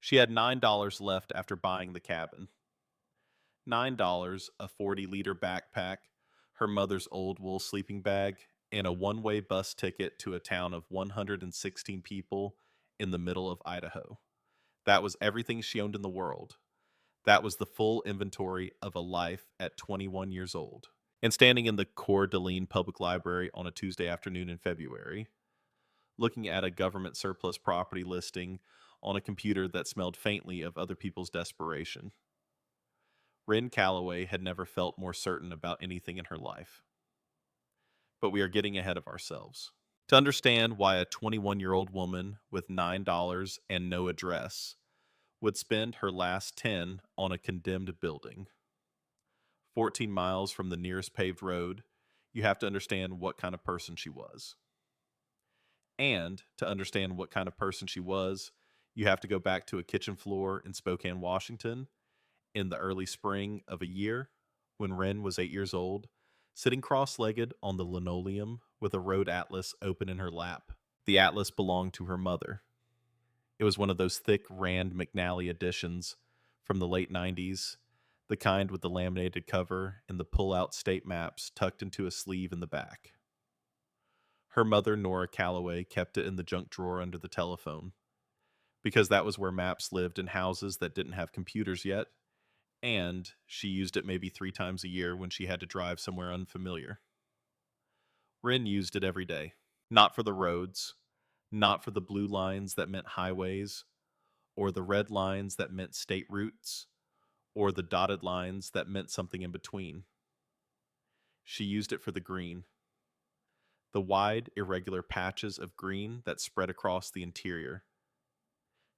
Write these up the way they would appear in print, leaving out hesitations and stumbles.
She had $9 left after buying the cabin. $9, a 40-liter backpack, her mother's old wool sleeping bag, and a one-way bus ticket to a town of 116 people in the middle of Idaho. That was everything she owned in the world. That was the full inventory of a life at 21 years old. And standing in the Coeur d'Alene Public Library on a Tuesday afternoon in February, looking at a government surplus property listing on a computer that smelled faintly of other people's desperation. Wren Calloway had never felt more certain about anything in her life. But we are getting ahead of ourselves. To understand why a 21-year-old woman with $9 and no address would spend her last 10 on a condemned building, 14 miles from the nearest paved road, you have to understand what kind of person she was. And to understand what kind of person she was, you have to go back to a kitchen floor in Spokane, Washington, in the early spring of a year when Wren was 8 years old, sitting cross legged on the linoleum with a road atlas open in her lap. The atlas belonged to her mother. It was one of those thick Rand McNally editions from the late 90s, the kind with the laminated cover and the pull out state maps tucked into a sleeve in the back. Her mother, Nora Calloway, kept it in the junk drawer under the telephone, because that was where maps lived in houses that didn't have computers yet, and she used it maybe 3 times a year when she had to drive somewhere unfamiliar. Wren used it every day. Not for the roads, not for the blue lines that meant highways, or the red lines that meant state routes, or the dotted lines that meant something in between. She used it for the green. The wide, irregular patches of green that spread across the interior.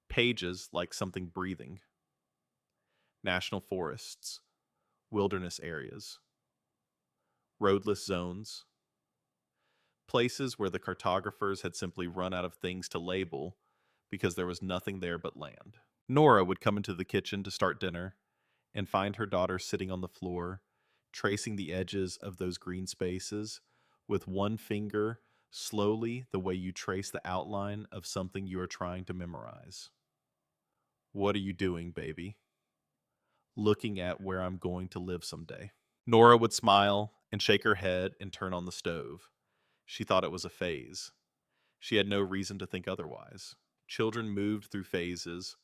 Pages like something breathing. National forests, wilderness areas, roadless zones, places where the cartographers had simply run out of things to label because there was nothing there but land. Nora would come into the kitchen to start dinner and find her daughter sitting on the floor, tracing the edges of those green spaces with one finger slowly the way you trace the outline of something you are trying to memorize. What are you doing, baby? Looking at where I'm going to live someday. Nora would smile and shake her head and turn on the stove. She thought it was a phase. She had no reason to think otherwise. Children moved through phases,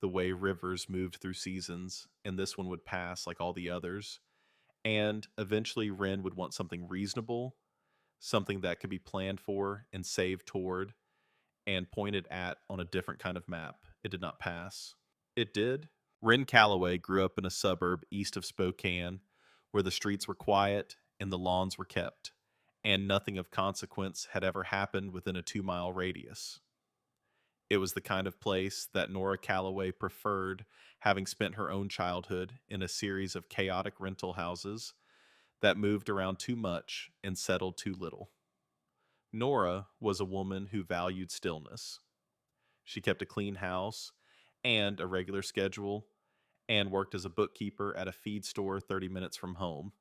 the way rivers moved through seasons, and this one would pass like all the others. And eventually, Wren would want something reasonable, something that could be planned for and saved toward and pointed at on a different kind of map. It did not pass. It did. Wren Calloway grew up in a suburb east of Spokane where the streets were quiet and the lawns were kept, and nothing of consequence had ever happened within a 2-mile radius. It was the kind of place that Nora Calloway preferred, having spent her own childhood in a series of chaotic rental houses that moved around too much and settled too little. Nora was a woman who valued stillness. She kept a clean house and a regular schedule and worked as a bookkeeper at a feed store 30 minutes from home.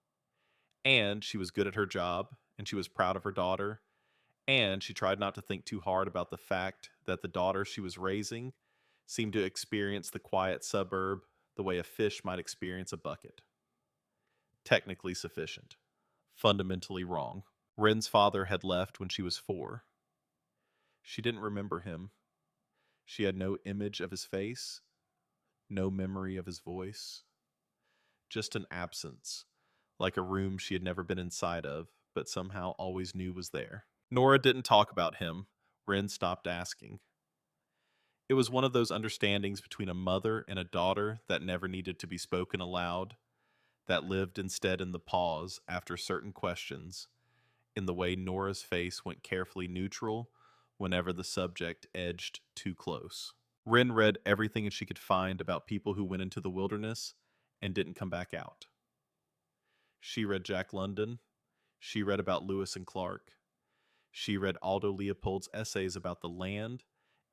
And she was good at her job, and she was proud of her daughter, and she tried not to think too hard about the fact that the daughter she was raising seemed to experience the quiet suburb the way a fish might experience a bucket. Technically sufficient. Fundamentally wrong. Wren's father had left when she was 4. She didn't remember him. She had no image of his face, no memory of his voice. Just an absence, like a room she had never been inside of, but somehow always knew was there. Nora didn't talk about him. Wren stopped asking. It was one of those understandings between a mother and a daughter that never needed to be spoken aloud, that lived instead in the pause after certain questions, in the way Nora's face went carefully neutral whenever the subject edged too close. Wren read everything she could find about people who went into the wilderness and didn't come back out. She read Jack London. She read about Lewis and Clark. She read Aldo Leopold's essays about the land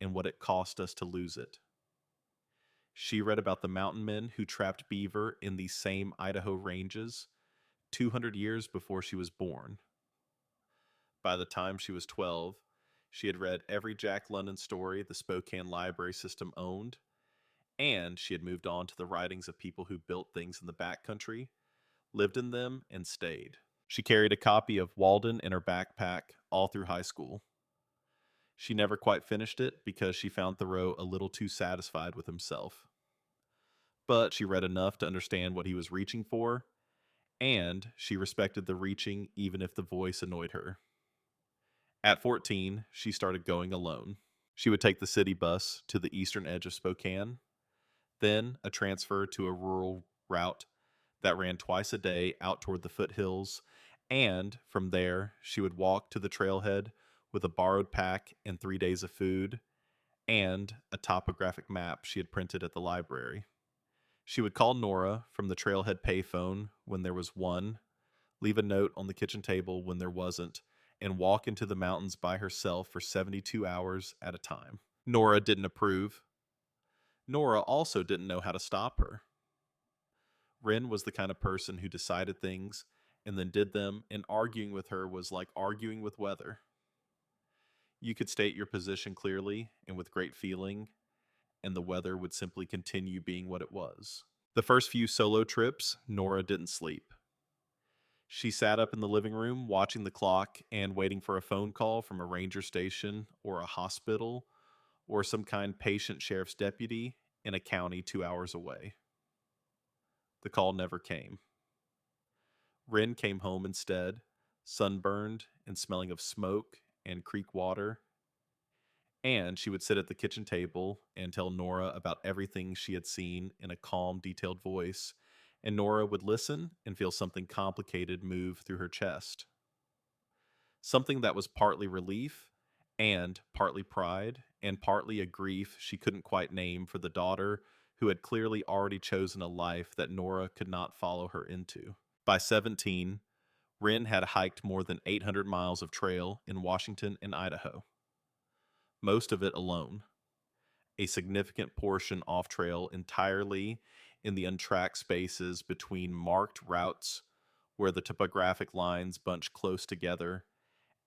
and what it cost us to lose it. She read about the mountain men who trapped beaver in these same Idaho ranges 200 years before she was born. By the time she was 12, she had read every Jack London story the Spokane library system owned And she had moved on to the writings of people who built things in the backcountry, lived in them, and stayed. She carried a copy of Walden in her backpack all through high school. She never quite finished it because she found Thoreau a little too satisfied with himself. But she read enough to understand what he was reaching for, and she respected the reaching even if the voice annoyed her. At 14, she started going alone. She would take the city bus to the eastern edge of Spokane, then a transfer to a rural route that ran twice a day out toward the foothills, and from there she would walk to the trailhead with a borrowed pack and 3 days of food and a topographic map she had printed at the library. She would call Nora from the trailhead payphone when there was one, leave a note on the kitchen table when there wasn't, and walk into the mountains by herself for 72 hours at a time. Nora didn't approve. Nora also didn't know how to stop her. Wren was the kind of person who decided things and then did them, and arguing with her was like arguing with weather. You could state your position clearly and with great feeling, and the weather would simply continue being what it was. The first few solo trips, Nora didn't sleep. She sat up in the living room watching the clock and waiting for a phone call from a ranger station or a hospital or some kind patient sheriff's deputy in a county 2 hours away. The call never came. Wren came home instead, sunburned and smelling of smoke and creek water, and she would sit at the kitchen table and tell Nora about everything she had seen in a calm, detailed voice, and Nora would listen and feel something complicated move through her chest. Something that was partly relief and partly pride and partly a grief she couldn't quite name for the daughter who had clearly already chosen a life that Nora could not follow her into. By 17, Wren had hiked more than 800 miles of trail in Washington and Idaho, most of it alone, a significant portion off trail entirely in the untracked spaces between marked routes where the topographic lines bunched close together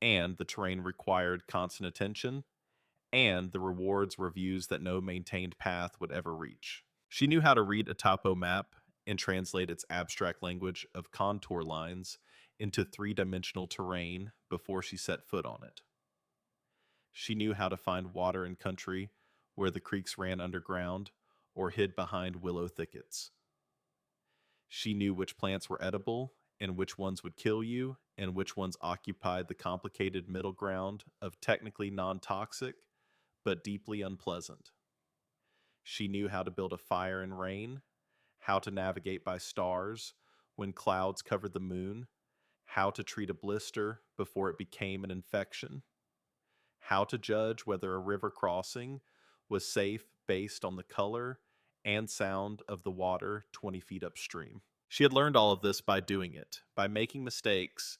and the terrain required constant attention, and the rewards were views that no maintained path would ever reach. She knew how to read a topo map and translate its abstract language of contour lines into three-dimensional terrain before she set foot on it. She knew how to find water in country where the creeks ran underground or hid behind willow thickets. She knew which plants were edible and which ones would kill you and which ones occupied the complicated middle ground of technically non-toxic but deeply unpleasant. She knew how to build a fire in rain, how to navigate by stars when clouds covered the moon, how to treat a blister before it became an infection, how to judge whether a river crossing was safe based on the color and sound of the water 20 feet upstream. She had learned all of this by doing it, by making mistakes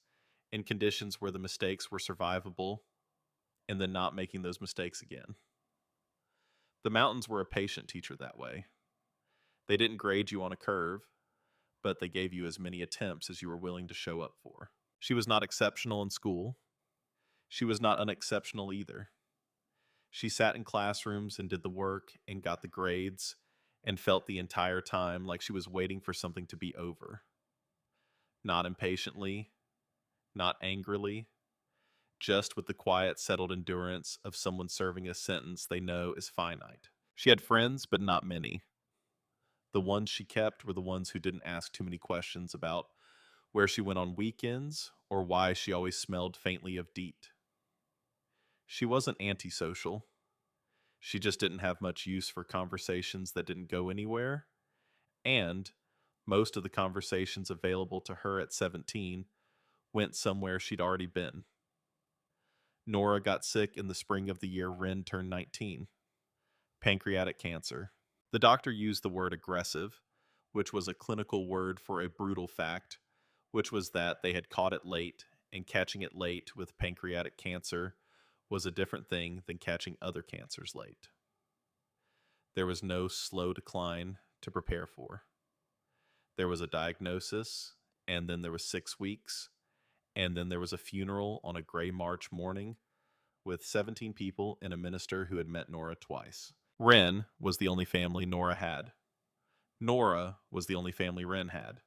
in conditions where the mistakes were survivable, and then not making those mistakes again. The mountains were a patient teacher that way. They didn't grade you on a curve, but they gave you as many attempts as you were willing to show up for. She was not exceptional in school. She was not unexceptional either. She sat in classrooms and did the work and got the grades and felt the entire time like she was waiting for something to be over. Not impatiently, not angrily, just with the quiet, settled endurance of someone serving a sentence they know is finite. She had friends, but not many. The ones she kept were the ones who didn't ask too many questions about where she went on weekends or why she always smelled faintly of DEET. She wasn't antisocial. She just didn't have much use for conversations that didn't go anywhere, and most of the conversations available to her at 17 went somewhere she'd already been. Nora got sick in the spring of the year Wren turned 19. Pancreatic cancer. The doctor used the word aggressive, which was a clinical word for a brutal fact, which was that they had caught it late, and catching it late with pancreatic cancer was a different thing than catching other cancers late. There was no slow decline to prepare for. There was a diagnosis, and then there was 6 weeks, and then there was a funeral on a gray March morning with 17 people and a minister who had met Nora twice. Wren was the only family Nora had. Nora was the only family Wren had.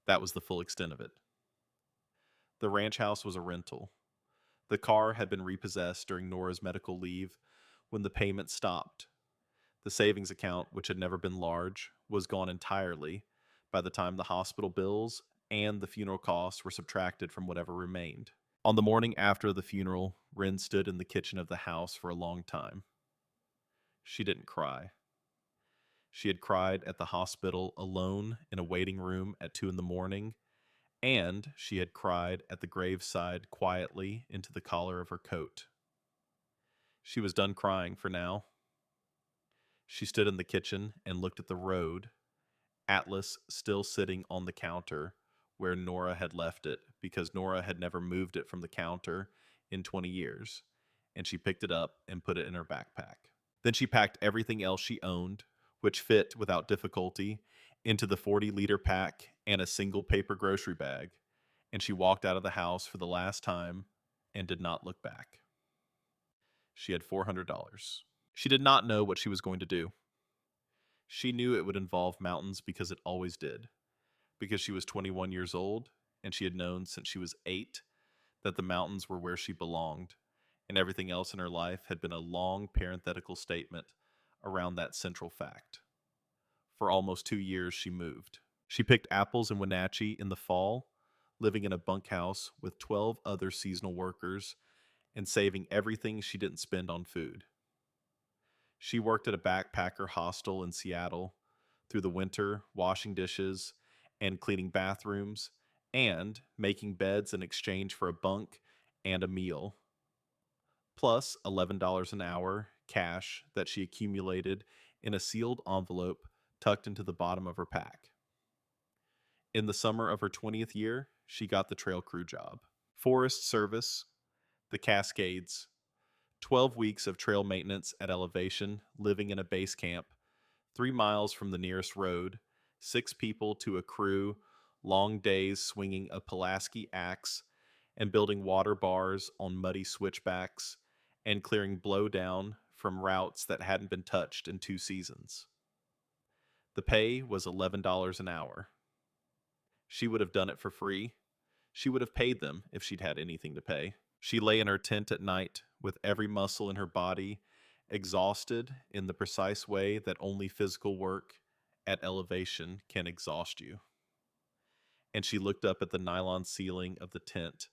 That was the full extent of it. The ranch house was a rental. The car had been repossessed during Nora's medical leave when the payment stopped. The savings account, which had never been large, was gone entirely by the time the hospital bills and the funeral costs were subtracted from whatever remained. On the morning after the funeral, Wren stood in the kitchen of the house for a long time. She didn't cry. She had cried at the hospital alone in a waiting room at 2 in the morning, and she had cried at the graveside quietly into the collar of her coat. She was done crying for now. She stood in the kitchen and looked at the road, Atlas still sitting on the counter where Nora had left it because Nora had never moved it from the counter in 20 years, and she picked it up and put it in her backpack. Then she packed everything else she owned, which fit without difficulty, into the 40-liter pack and a single paper grocery bag, and she walked out of the house for the last time and did not look back. She had $400. She did not know what she was going to do. She knew it would involve mountains because it always did, because she was 21 years old, and she had known since she was 8 that the mountains were where she belonged, and everything else in her life had been a long parenthetical statement around that central fact. For almost 2 years, she moved. She picked apples in Wenatchee in the fall, living in a bunkhouse with 12 other seasonal workers and saving everything she didn't spend on food. She worked at a backpacker hostel in Seattle through the winter, washing dishes and cleaning bathrooms and making beds in exchange for a bunk and a meal, plus $11 an hour cash that she accumulated in a sealed envelope tucked into the bottom of her pack. In the summer of her 20th year, she got the trail crew job. Forest Service, the Cascades, 12 weeks of trail maintenance at elevation, living in a base camp, 3 miles from the nearest road, 6 people to a crew, long days swinging a Pulaski axe and building water bars on muddy switchbacks and clearing blowdown from routes that hadn't been touched in 2 seasons. The pay was $11 an hour. She would have done it for free. She would have paid them if she'd had anything to pay. She lay in her tent at night with every muscle in her body exhausted in the precise way that only physical work at elevation can exhaust you. And she looked up at the nylon ceiling of the tent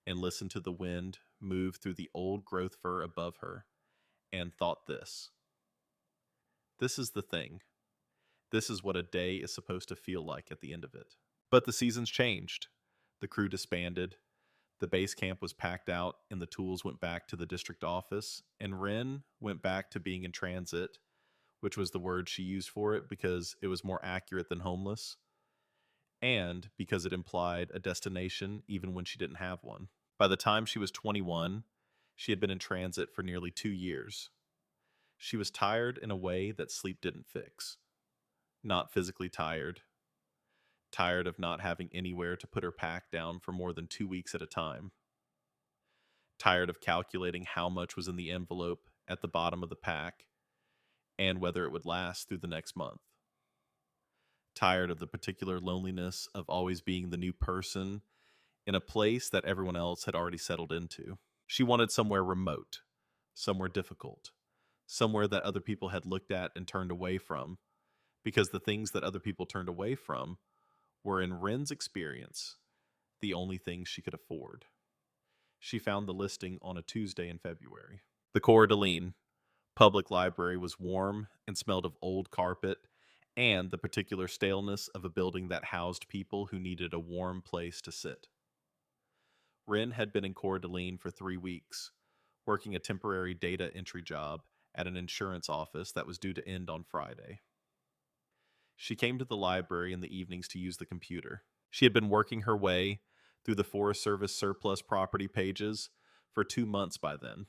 and listened to the wind move through the old growth fur above her and thought this. This is the thing. This is what a day is supposed to feel like at the end of it. But the seasons changed. The crew disbanded. The base camp was packed out and the tools went back to the district office, and Wren went back to being in transit, which was the word she used for it because it was more accurate than homeless, and because it implied a destination even when she didn't have one. By the time she was 21, she had been in transit for nearly 2 years. She was tired in a way that sleep didn't fix. Not physically tired. Tired of not having anywhere to put her pack down for more than 2 weeks at a time. Tired of calculating how much was in the envelope at the bottom of the pack and whether it would last through the next month. Tired of the particular loneliness of always being the new person in a place that everyone else had already settled into. She wanted somewhere remote, somewhere difficult, somewhere that other people had looked at and turned away from, because the things that other people turned away from were, in Wren's experience, the only things she could afford. She found the listing on a Tuesday in February. The Coeur d'Alene Public Library was warm and smelled of old carpet and the particular staleness of a building that housed people who needed a warm place to sit. Wren had been in Coeur d'Alene for 3 weeks, working a temporary data entry job at an insurance office that was due to end on Friday. She came to the library in the evenings to use the computer. She had been working her way through the Forest Service surplus property pages for 2 months by then.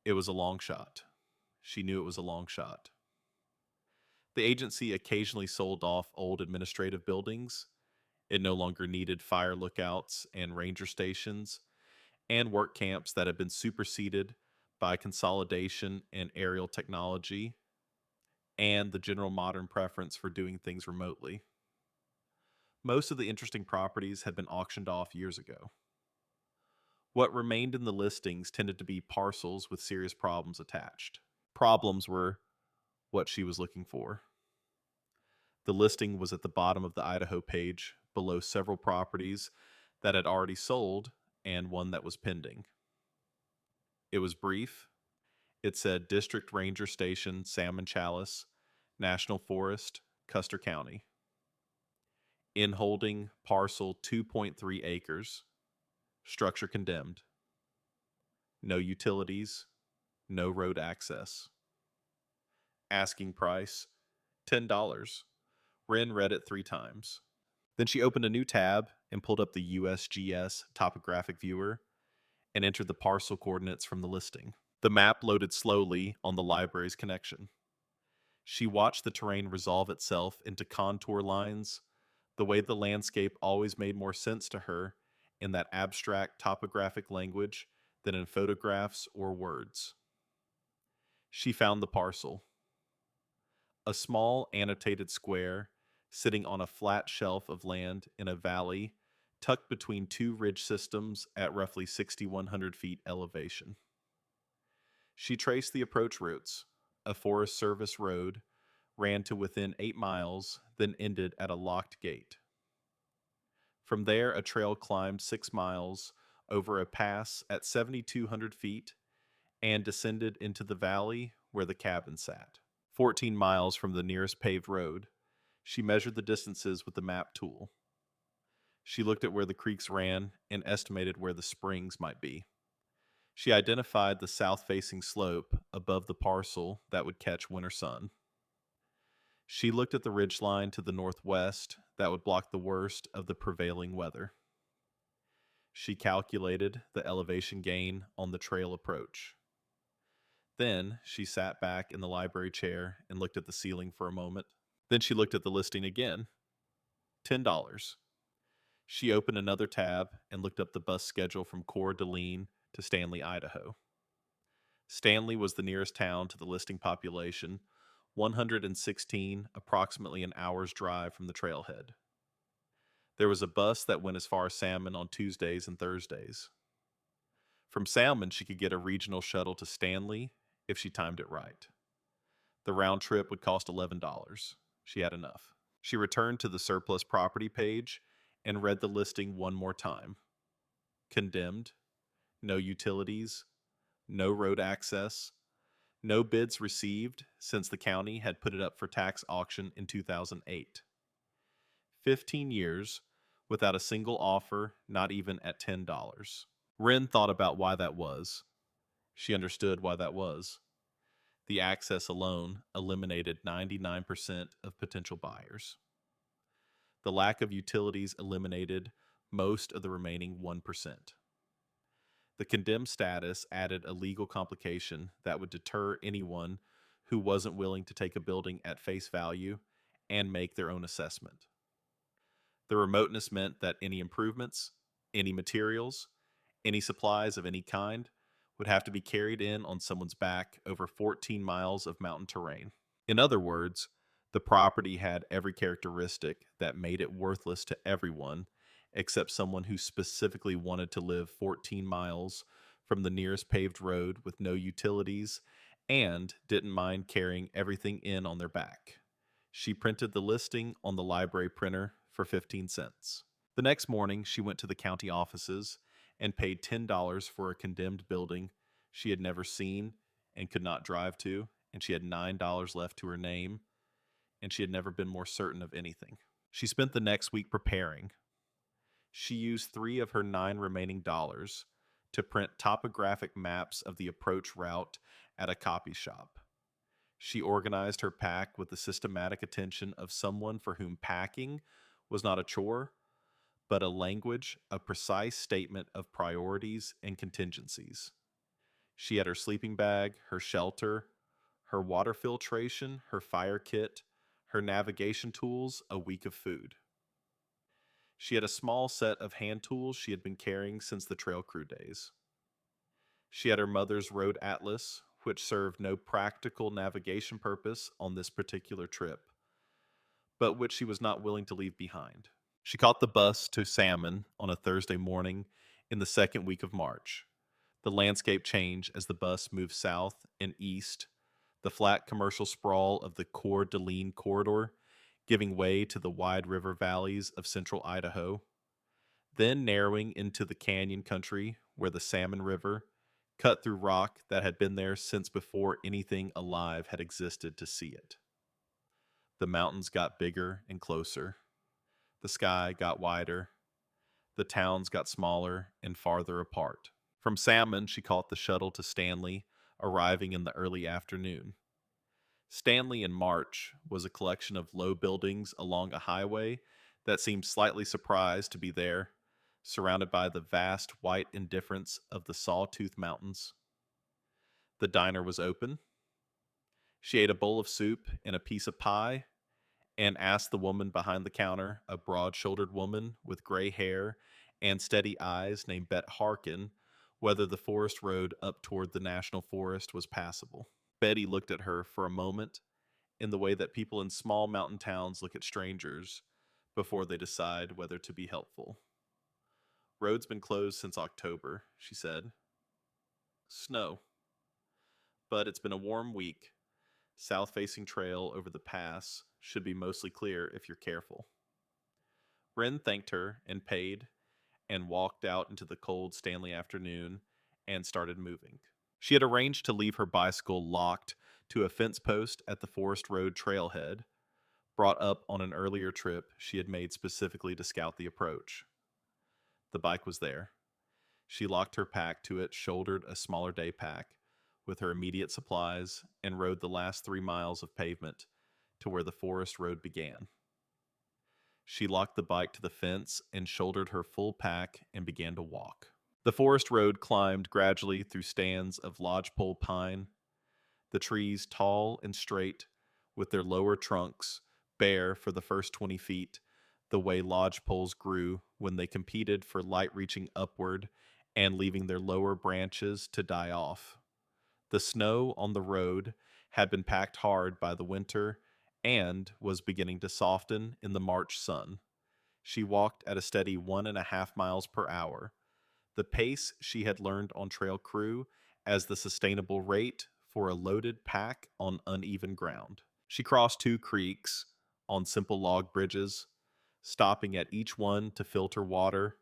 It was a long shot. She knew it was a long shot. The agency occasionally sold off old administrative buildings. It no longer needed fire lookouts and ranger stations and work camps that had been superseded by consolidation and aerial technology and the general modern preference for doing things remotely. Most of the interesting properties had been auctioned off years ago. What remained in the listings tended to be parcels with serious problems attached. Problems were what she was looking for. The listing was at the bottom of the Idaho page, below several properties that had already sold and one that was pending. It was brief. It said District Ranger Station, Salmon Chalice, National Forest, Custer County. In holding parcel 2.3 acres. Structure condemned. No utilities. No road access. Asking price $10. Wren read it 3 times. Then she opened a new tab and pulled up the USGS topographic viewer and entered the parcel coordinates from the listing. The map loaded slowly on the library's connection. She watched the terrain resolve itself into contour lines, the way the landscape always made more sense to her in that abstract topographic language than in photographs or words. She found the parcel. A small annotated square sitting on a flat shelf of land in a valley tucked between 2 ridge systems at roughly 6,100 feet elevation. She traced the approach routes. A Forest Service road ran to within 8 miles, then ended at a locked gate. From there, a trail climbed 6 miles over a pass at 7,200 feet and descended into the valley where the cabin sat. 14 miles from the nearest paved road, she measured the distances with the map tool. She looked at where the creeks ran and estimated where the springs might be. She identified the south-facing slope above the parcel that would catch winter sun. She looked at the ridgeline to the northwest that would block the worst of the prevailing weather. She calculated the elevation gain on the trail approach. Then she sat back in the library chair and looked at the ceiling for a moment. Then she looked at the listing again. $10. She opened another tab and looked up the bus schedule from Coeur d'Alene to Stanley, Idaho. Stanley was the nearest town to the listing population, 116, approximately an hour's drive from the trailhead. There was a bus that went as far as Salmon on Tuesdays and Thursdays. From Salmon, she could get a regional shuttle to Stanley if she timed it right. The round trip would cost $11. She had enough. She returned to the surplus property page and read the listing one more time. Condemned. No utilities. No road access. No bids received since the county had put it up for tax auction in 2008. 15 years without a single offer, not even at $10. Wren thought about why that was. She understood why that was. The access alone eliminated 99% of potential buyers. The lack of utilities eliminated most of the remaining 1%. The condemned status added a legal complication that would deter anyone who wasn't willing to take a building at face value and make their own assessment. The remoteness meant that any improvements, any materials, any supplies of any kind would have to be carried in on someone's back over 14 miles of mountain terrain. In other words, the property had every characteristic that made it worthless to everyone except someone who specifically wanted to live 14 miles from the nearest paved road with no utilities and didn't mind carrying everything in on their back. She printed the listing on the library printer for 15 cents. The next morning, she went to the county offices and paid $10 for a condemned building she had never seen and could not drive to, and she had $9 left to her name, and she had never been more certain of anything. She spent the next week preparing. She used 3 of her 9 remaining dollars to print topographic maps of the approach route at a copy shop. She organized her pack with the systematic attention of someone for whom packing was not a chore, but a language, a precise statement of priorities and contingencies. She had her sleeping bag, her shelter, her water filtration, her fire kit, her navigation tools, a week of food. She had a small set of hand tools she had been carrying since the trail crew days. She had her mother's road atlas, which served no practical navigation purpose on this particular trip, but which she was not willing to leave behind. She caught the bus to Salmon on a Thursday morning in the second week of March. The landscape changed as the bus moved south and east, the flat commercial sprawl of the Coeur d'Alene corridor giving way to the wide river valleys of central Idaho, then narrowing into the canyon country where the Salmon River cut through rock that had been there since before anything alive had existed to see it. The mountains got bigger and closer. The sky got wider. The towns got smaller and farther apart. From Salmon, she caught the shuttle to Stanley, arriving in the early afternoon. Stanley in March was a collection of low buildings along a highway that seemed slightly surprised to be there, surrounded by the vast white indifference of the Sawtooth Mountains. The diner was open. She ate a bowl of soup and a piece of pie and asked the woman behind the counter, a broad-shouldered woman with gray hair and steady eyes named Bet Harkin, whether the forest road up toward the national forest was passable. Betty looked at her for a moment in the way that people in small mountain towns look at strangers before they decide whether to be helpful. Road's been closed since October, she said. Snow. But it's been a warm week. South-facing trail over the pass should be mostly clear if you're careful. Wren thanked her and paid and walked out into the cold Stanley afternoon and started moving. She had arranged to leave her bicycle locked to a fence post at the Forest Road trailhead, brought up on an earlier trip she had made specifically to scout the approach. The bike was there. She locked her pack to it, shouldered a smaller day pack with her immediate supplies, and rode the last 3 miles of pavement to where the forest road began. She locked the bike to the fence and shouldered her full pack and began to walk. The forest road climbed gradually through stands of lodgepole pine, the trees tall and straight, with their lower trunks bare for the first 20 feet, the way lodgepoles grew when they competed for light reaching upward and leaving their lower branches to die off. The snow on the road had been packed hard by the winter and was beginning to soften in the March sun. She walked at a steady 1.5 miles per hour, the pace she had learned on trail crew as the sustainable rate for a loaded pack on uneven ground. She crossed 2 creeks on simple log bridges, stopping at each one to filter water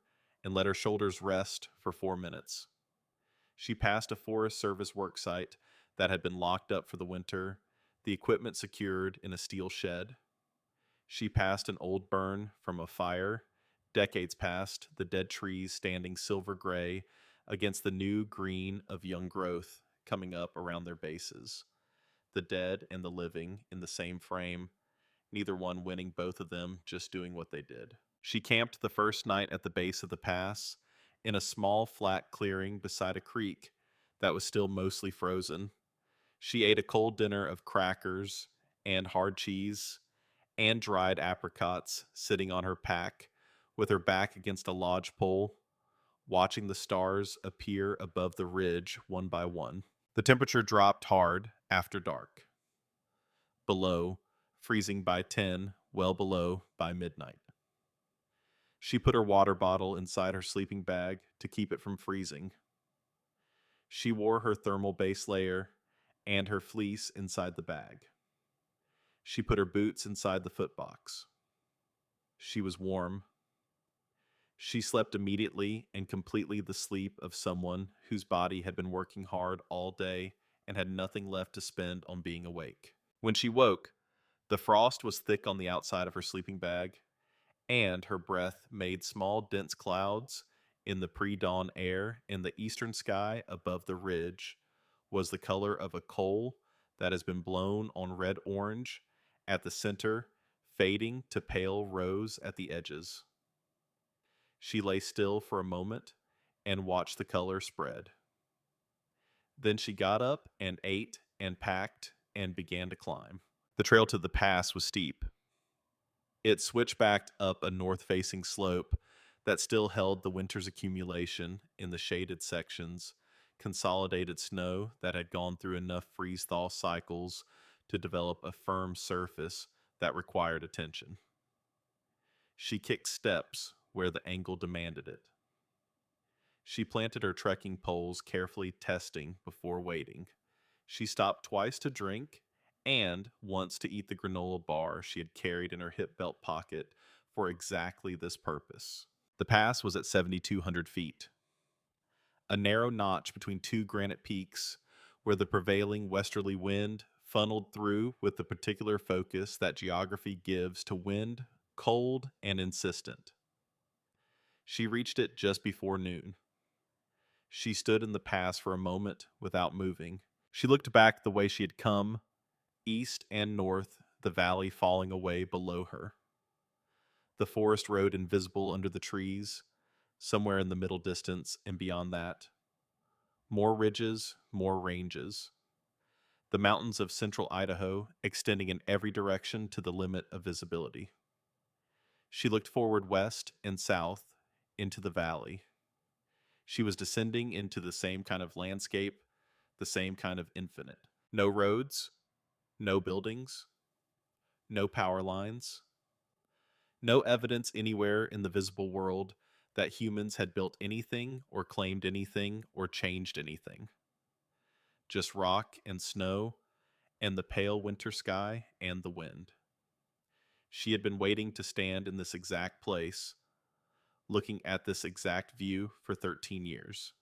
and let her shoulders rest for 4 minutes. She passed a Forest Service worksite that had been locked up for the winter, the equipment secured in a steel shed. She passed an old burn from a fire, decades past, the dead trees standing silver gray against the new green of young growth coming up around their bases. The dead and the living in the same frame, neither one winning both of them, just doing what they did. She camped the first night at the base of the pass in a small flat clearing beside a creek that was still mostly frozen. She ate a cold dinner of crackers and hard cheese and dried apricots sitting on her pack with her back against a lodge pole, watching the stars appear above the ridge one by one. The temperature dropped hard after dark. Below, freezing by 10, well below by midnight. She put her water bottle inside her sleeping bag to keep it from freezing. She wore her thermal base layer and her fleece inside the bag. She put her boots inside the footbox. She was warm. She slept immediately and completely the sleep of someone whose body had been working hard all day and had nothing left to spend on being awake. When she woke, the frost was thick on the outside of her sleeping bag, and her breath made small dense clouds in the pre-dawn air, and the eastern sky above the ridge was the color of a coal that has been blown on red-orange at the center, fading to pale rose at the edges. She lay still for a moment and watched the color spread. Then she got up and ate and packed and began to climb. The trail to the pass was steep. It switchbacked up a north-facing slope that still held the winter's accumulation in the shaded sections, consolidated snow that had gone through enough freeze-thaw cycles to develop a firm surface that required attention. She kicked steps where the angle demanded it. She planted her trekking poles, carefully testing before waiting. She stopped twice to drink and once to eat the granola bar she had carried in her hip belt pocket for exactly this purpose. The pass was at 7,200 feet, a narrow notch between two granite peaks where the prevailing westerly wind funneled through with the particular focus that geography gives to wind, cold and insistent. She reached it just before noon. She stood in the pass for a moment without moving. She looked back the way she had come, east and north, the valley falling away below her. The forest road invisible under the trees, somewhere in the middle distance and beyond that. More ridges, more ranges. The mountains of central Idaho extending in every direction to the limit of visibility. She looked forward west and south into the valley. She was descending into the same kind of landscape, the same kind of infinite. No roads, no buildings, no power lines, no evidence anywhere in the visible world that humans had built anything or claimed anything or changed anything. Just rock and snow and the pale winter sky and the wind. She had been waiting to stand in this exact place, looking at this exact view for 13 years.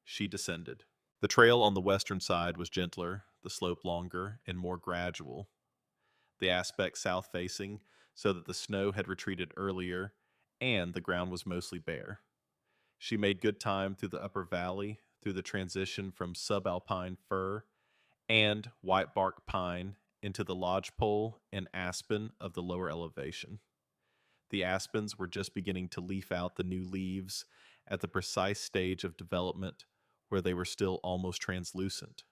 She descended. The trail on the western side was gentler, the slope longer, and more gradual. The aspect south-facing, so that the snow had retreated earlier, and the ground was mostly bare. She made good time through the upper valley, through the transition from subalpine fir and white bark pine into the lodgepole and aspen of the lower elevation. The aspens were just beginning to leaf out the new leaves at the precise stage of development where they were still almost translucent.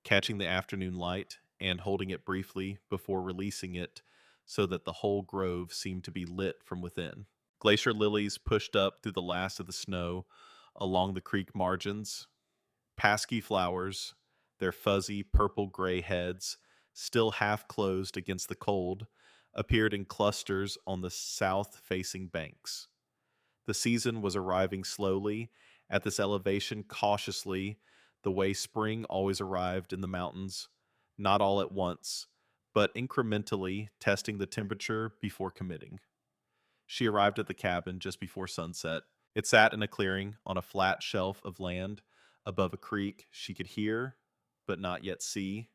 Catching the afternoon light and holding it briefly before releasing it so that the whole grove seemed to be lit from within. Glacier lilies pushed up through the last of the snow along the creek margins. Pasky flowers, their fuzzy purple-gray heads still half closed against the cold, appeared in clusters on the south-facing banks. The season was arriving slowly, at this elevation cautiously, the way spring always arrived in the mountains, not all at once, but incrementally testing the temperature before committing. She arrived at the cabin just before sunset. It sat in a clearing on a flat shelf of land above a creek she could hear, but not yet see,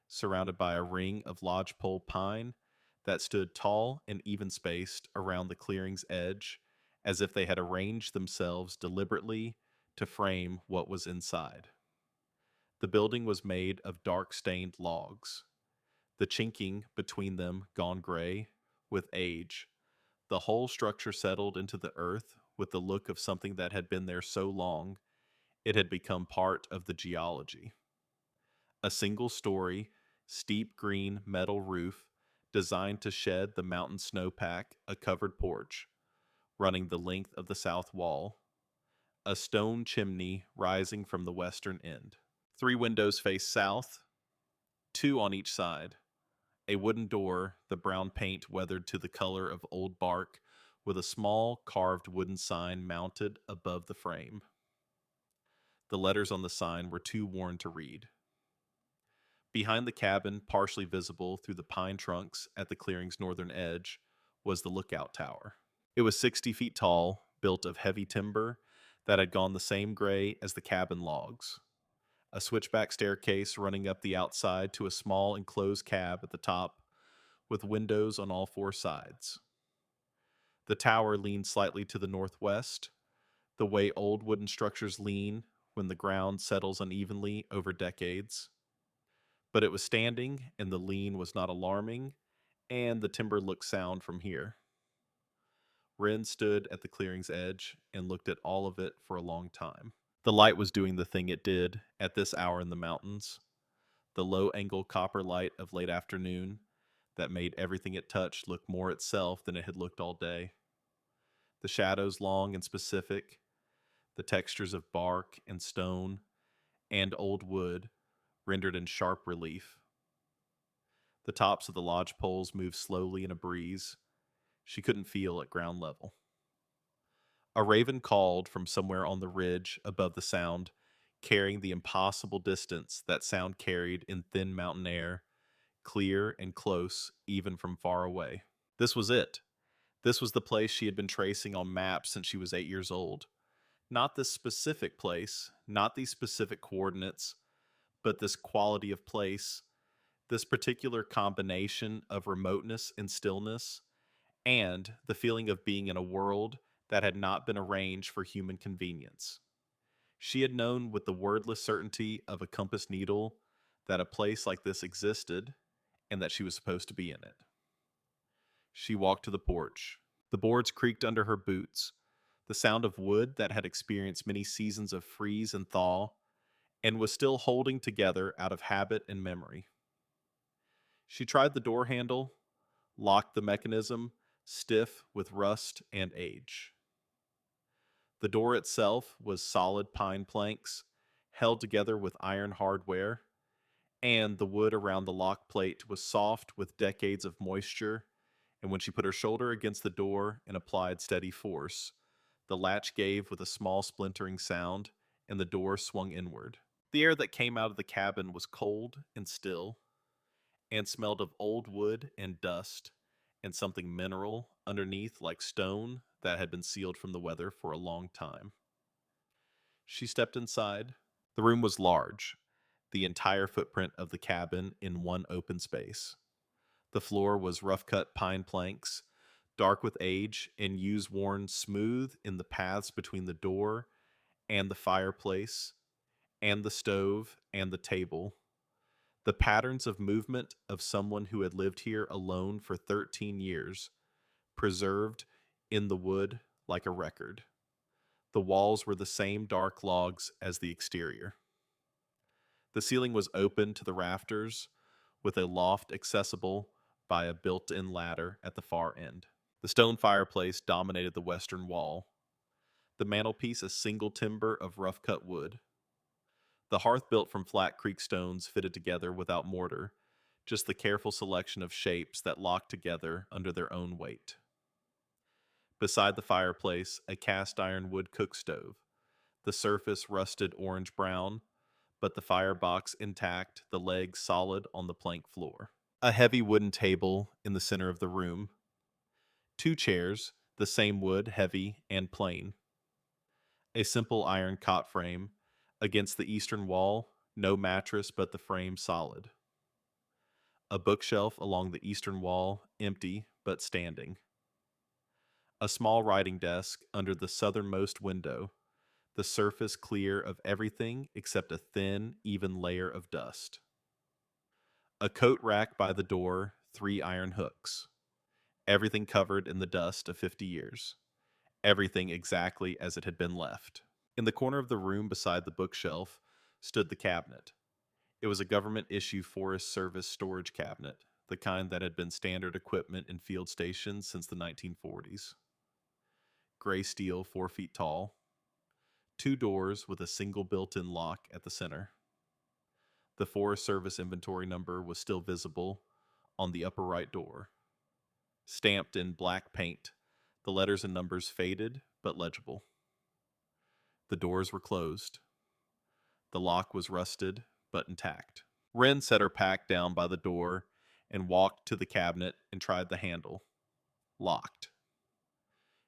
surrounded by a ring of lodgepole pine that stood tall and even-spaced around the clearing's edge, as if they had arranged themselves deliberately to frame what was inside. The building was made of dark-stained logs, the chinking between them gone gray with age. The whole structure settled into the earth with the look of something that had been there so long it had become part of the geology. A single-story, steep green metal roof designed to shed the mountain snowpack, a covered porch running the length of the south wall, a stone chimney rising from the western end. 3 windows faced south, 2 on each side. A wooden door, the brown paint weathered to the color of old bark, with a small carved wooden sign mounted above the frame. The letters on the sign were too worn to read. Behind the cabin, partially visible through the pine trunks at the clearing's northern edge, was the lookout tower. It was 60 feet tall, built of heavy timber that had gone the same gray as the cabin logs. A switchback staircase running up the outside to a small enclosed cab at the top, with windows on all 4 sides. The tower leaned slightly to the northwest, the way old wooden structures lean when the ground settles unevenly over decades. But it was standing, and the lean was not alarming, and the timber looked sound from here. Wren stood at the clearing's edge and looked at all of it for a long time. The light was doing the thing it did at this hour in the mountains, the low-angle copper light of late afternoon that made everything it touched look more itself than it had looked all day. The shadows long and specific, the textures of bark and stone and old wood rendered in sharp relief. The tops of the lodge poles moved slowly in a breeze she couldn't feel at ground level. A raven called from somewhere on the ridge above the sound, carrying the impossible distance that sound carried in thin mountain air, clear and close even from far away. This was it. This was the place she had been tracing on maps since she was 8 years old. Not this specific place, not these specific coordinates, but this quality of place, this particular combination of remoteness and stillness, and the feeling of being in a world that had not been arranged for human convenience. She had known with the wordless certainty of a compass needle that a place like this existed and that she was supposed to be in it. She walked to the porch. The boards creaked under her boots, the sound of wood that had experienced many seasons of freeze and thaw and was still holding together out of habit and memory. She tried the door handle, locked the mechanism, stiff with rust and age. The door itself was solid pine planks, held together with iron hardware, and the wood around the lock plate was soft with decades of moisture, and when she put her shoulder against the door and applied steady force, the latch gave with a small splintering sound, and the door swung inward. The air that came out of the cabin was cold and still, and smelled of old wood and dust, and something mineral underneath like stone that had been sealed from the weather for a long time. She stepped inside. The room was large, the entire footprint of the cabin in one open space. The floor was rough-cut pine planks, dark with age and yews worn smooth in the paths between the door and the fireplace and the stove and the table. The patterns of movement of someone who had lived here alone for 13 years, preserved in the wood like a record. The walls were the same dark logs as the exterior. The ceiling was open to the rafters, with a loft accessible by a built-in ladder at the far end. The stone fireplace dominated the western wall. The mantelpiece a single timber of rough-cut wood. The hearth built from flat creek stones fitted together without mortar, just the careful selection of shapes that locked together under their own weight. Beside the fireplace, a cast iron wood cook stove, the surface rusted orange-brown, but the firebox intact, the legs solid on the plank floor. A heavy wooden table in the center of the room. 2 chairs, the same wood, heavy and plain. A simple iron cot frame. Against the eastern wall, no mattress but the frame solid. A bookshelf along the eastern wall, empty but standing. A small writing desk under the southernmost window, the surface clear of everything except a thin, even layer of dust. A coat rack by the door, 3 iron hooks. Everything covered in the dust of 50 years. Everything exactly as it had been left. In the corner of the room beside the bookshelf stood the cabinet. It was a government-issue Forest Service storage cabinet, the kind that had been standard equipment in field stations since the 1940s. Gray steel, 4 feet tall. 2 doors with a single built-in lock at the center. The Forest Service inventory number was still visible on the upper right door. Stamped in black paint, the letters and numbers faded but legible. The doors were closed. The lock was rusted but intact. Wren set her pack down by the door and walked to the cabinet and tried the handle. Locked.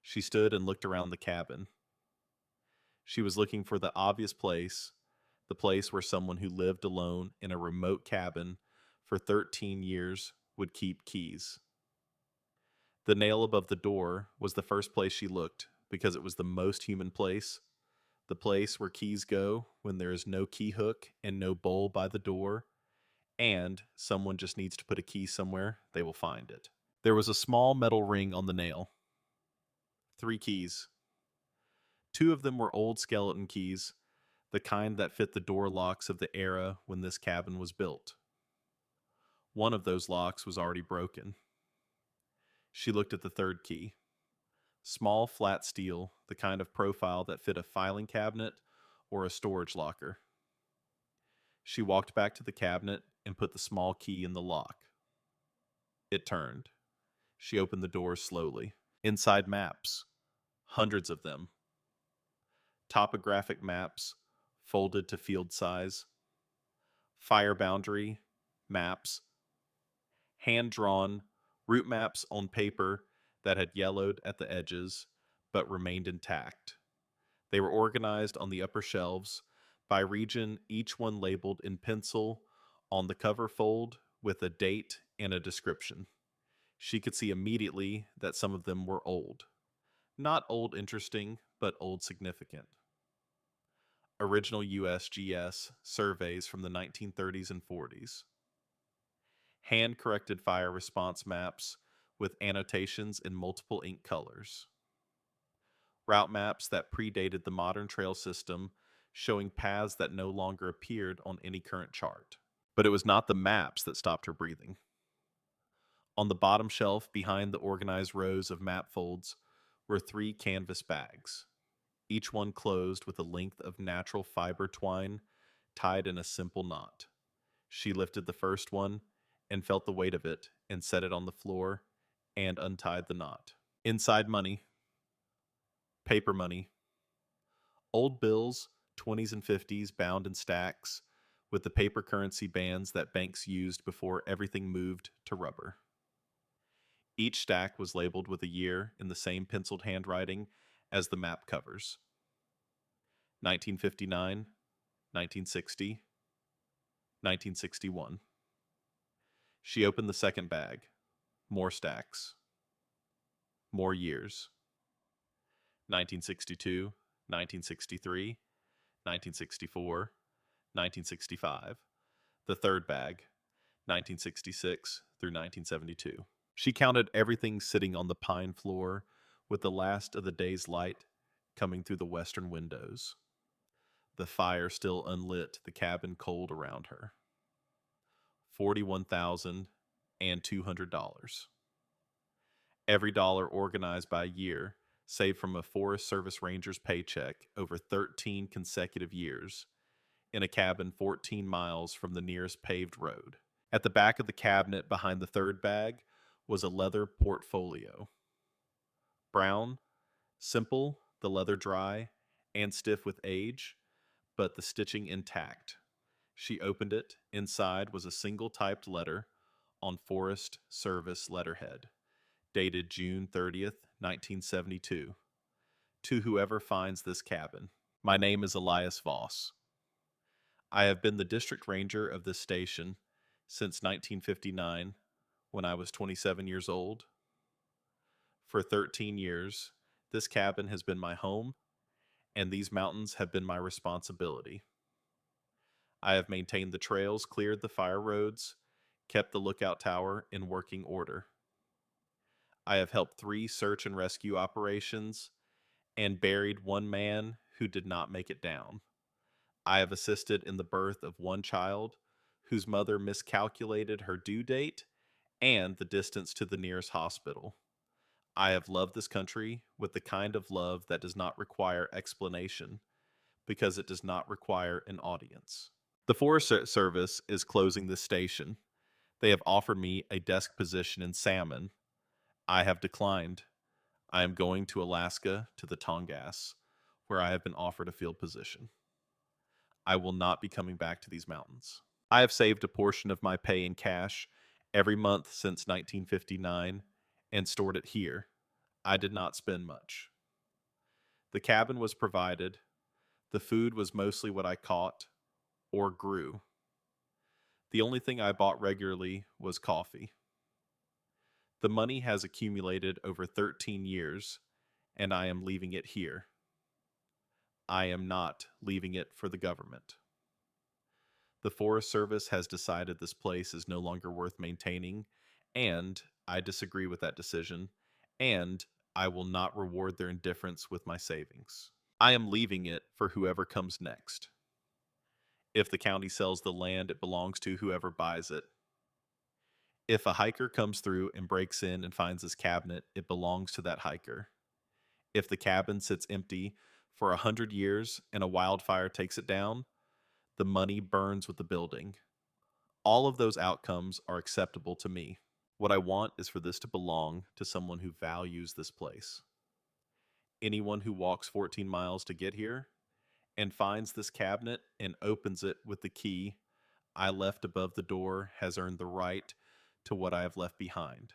She stood and looked around the cabin. She was looking for the obvious place, the place where someone who lived alone in a remote cabin for 13 years would keep keys. The nail above the door was the first place she looked because it was the most human place, the place where keys go when there is no key hook and no bowl by the door, and someone just needs to put a key somewhere, they will find it. There was a small metal ring on the nail. 3 keys. 2 of them were old skeleton keys, the kind that fit the door locks of the era when this cabin was built. One of those locks was already broken. She looked at the 3rd key. Small, flat steel, the kind of profile that fit a filing cabinet or a storage locker. She walked back to the cabinet and put the small key in the lock. It turned. She opened the door slowly. Inside, maps, hundreds of them. Topographic maps, folded to field size. Fire boundary maps, hand drawn route maps on paper that had yellowed at the edges but remained intact. They were organized on the upper shelves by region, each one labeled in pencil on the cover fold with a date and a description. She could see immediately that some of them were old. Not old interesting, but old significant. Original USGS surveys from the 1930s and 40s. Hand-corrected fire response maps with annotations in multiple ink colors. Route maps that predated the modern trail system, showing paths that no longer appeared on any current chart. But it was not the maps that stopped her breathing. On the bottom shelf, behind the organized rows of map folds, were 3 canvas bags, each one closed with a length of natural fiber twine tied in a simple knot. She lifted the first one and felt the weight of it and set it on the floor and untied the knot. Inside, money, paper money, old bills, 20s and 50s bound in stacks with the paper currency bands that banks used before everything moved to rubber. Each stack was labeled with a year in the same penciled handwriting as the map covers. 1959, 1960, 1961. She opened the second bag. More stacks. More years. 1962, 1963, 1964, 1965. The third bag. 1966 through 1972. She counted everything sitting on the pine floor with the last of the day's light coming through the western windows. The fire still unlit, the cabin cold around her. $41,200. Every dollar organized by year, saved from a Forest Service ranger's paycheck over 13 consecutive years, in a cabin 14 miles from the nearest paved road. At the back of the cabinet behind the third bag was a leather portfolio. Brown, simple, the leather dry, and stiff with age, but the stitching intact. She opened it. Inside was a single typed letter on Forest Service letterhead, dated June 30th, 1972. To whoever finds this cabin. My name is Elias Voss. I have been the district ranger of this station since 1959, when I was 27 years old. For 13 years, this cabin has been my home, and these mountains have been my responsibility. I have maintained the trails, cleared the fire roads, kept the lookout tower in working order. I have helped 3 search and rescue operations and buried 1 man who did not make it down. I have assisted in the birth of 1 child whose mother miscalculated her due date and the distance to the nearest hospital. I have loved this country with the kind of love that does not require explanation, because it does not require an audience. The Forest Service is closing this station. They have offered me a desk position in Salmon. I have declined. I am going to Alaska to the Tongass, where I have been offered a field position. I will not be coming back to these mountains. I have saved a portion of my pay in cash every month since 1959 and stored it here. I did not spend much. The cabin was provided. The food was mostly what I caught or grew. The only thing I bought regularly was coffee. The money has accumulated over 13 years, and I am leaving it here. I am not leaving it for the government. The Forest Service has decided this place is no longer worth maintaining, and I disagree with that decision, and I will not reward their indifference with my savings. I am leaving it for whoever comes next. If the county sells the land, it belongs to whoever buys it. If a hiker comes through and breaks in and finds this cabinet, it belongs to that hiker. If the cabin sits empty for 100 years and a wildfire takes it down, the money burns with the building. All of those outcomes are acceptable to me. What I want is for this to belong to someone who values this place. Anyone who walks 14 miles to get here and finds this cabinet and opens it with the key I left above the door has earned the right to what I have left behind.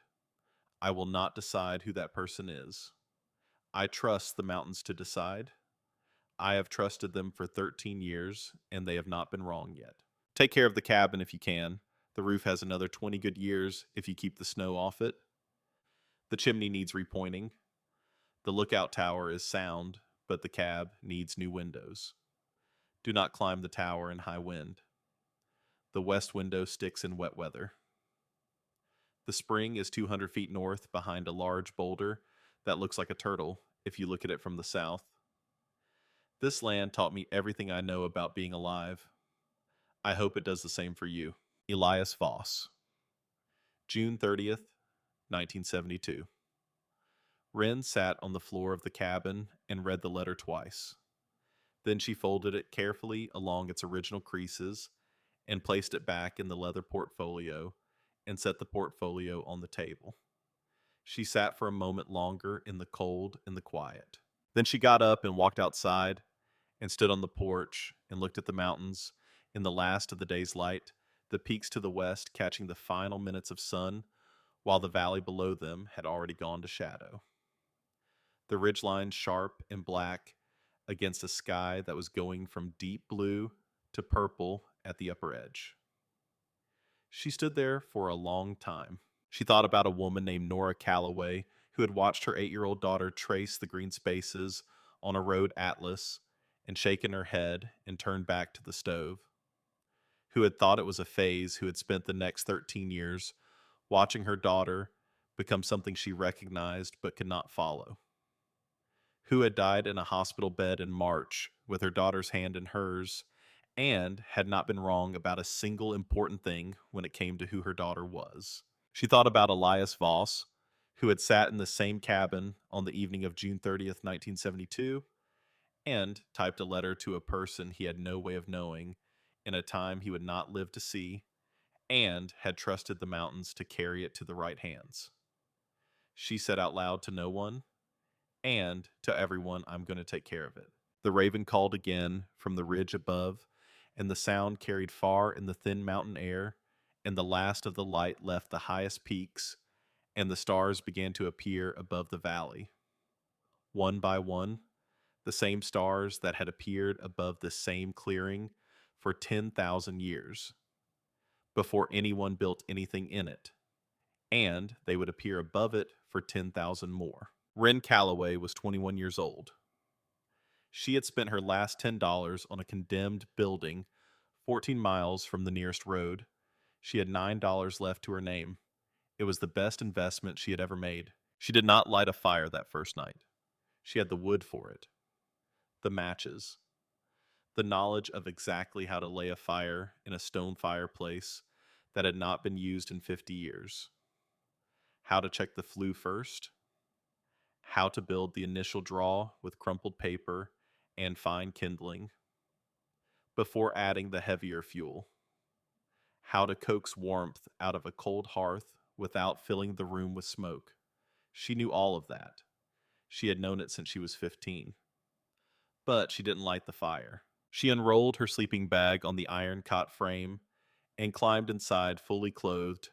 I will not decide who that person is. I trust the mountains to decide. I have trusted them for 13 years, and they have not been wrong yet. Take care of the cabin if you can. The roof has another 20 good years if you keep the snow off it. The chimney needs repointing. The lookout tower is sound, but the cab needs new windows. Do not climb the tower in high wind. The west window sticks in wet weather. The spring is 200 feet north behind a large boulder that looks like a turtle if you look at it from the south. This land taught me everything I know about being alive. I hope it does the same for you. Elias Voss. June 30th, 1972. Wren sat on the floor of the cabin and read the letter twice. Then she folded it carefully along its original creases and placed it back in the leather portfolio and set the portfolio on the table. She sat for a moment longer in the cold and the quiet. Then she got up and walked outside and stood on the porch and looked at the mountains in the last of the day's light, the peaks to the west catching the final minutes of sun, while the valley below them had already gone to shadow. The ridgeline sharp and black against a sky that was going from deep blue to purple at the upper edge. She stood there for a long time. She thought about a woman named Nora Calloway who had watched her 8-year-old daughter trace the green spaces on a road atlas and shaken her head and turned back to the stove, who had thought it was a phase, who had spent the next 13 years watching her daughter become something she recognized but could not follow, who had died in a hospital bed in March with her daughter's hand in hers and had not been wrong about a single important thing when it came to who her daughter was. She thought about Elias Voss, who had sat in the same cabin on the evening of June 30th, 1972, and typed a letter to a person he had no way of knowing in a time he would not live to see, and had trusted the mountains to carry it to the right hands. She said out loud to no one, and to everyone, I'm going to take care of it. The raven called again from the ridge above, and the sound carried far in the thin mountain air, and the last of the light left the highest peaks, and the stars began to appear above the valley. One by one, the same stars that had appeared above the same clearing for 10,000 years, before anyone built anything in it, and they would appear above it for 10,000 more. Wren Calloway was 21 years old. She had spent her last $10 on a condemned building 14 miles from the nearest road. She had $9 left to her name. It was the best investment she had ever made. She did not light a fire that first night. She had the wood for it, the matches, the knowledge of exactly how to lay a fire in a stone fireplace that had not been used in 50 years, how to check the flue first, how to build the initial draw with crumpled paper and fine kindling before adding the heavier fuel, how to coax warmth out of a cold hearth without filling the room with smoke. She knew all of that. She had known it since she was 15. But she didn't light the fire. She unrolled her sleeping bag on the iron cot frame and climbed inside fully clothed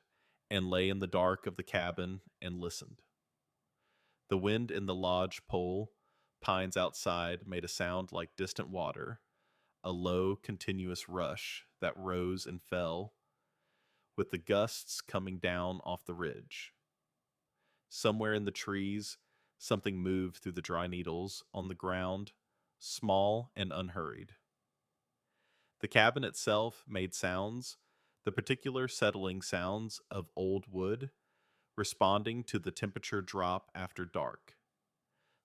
and lay in the dark of the cabin and listened. The wind in the lodge pole pines outside made a sound like distant water, a low, continuous rush that rose and fell, with the gusts coming down off the ridge. Somewhere in the trees, something moved through the dry needles on the ground, small and unhurried. The cabin itself made sounds, the particular settling sounds of old wood, responding to the temperature drop after dark.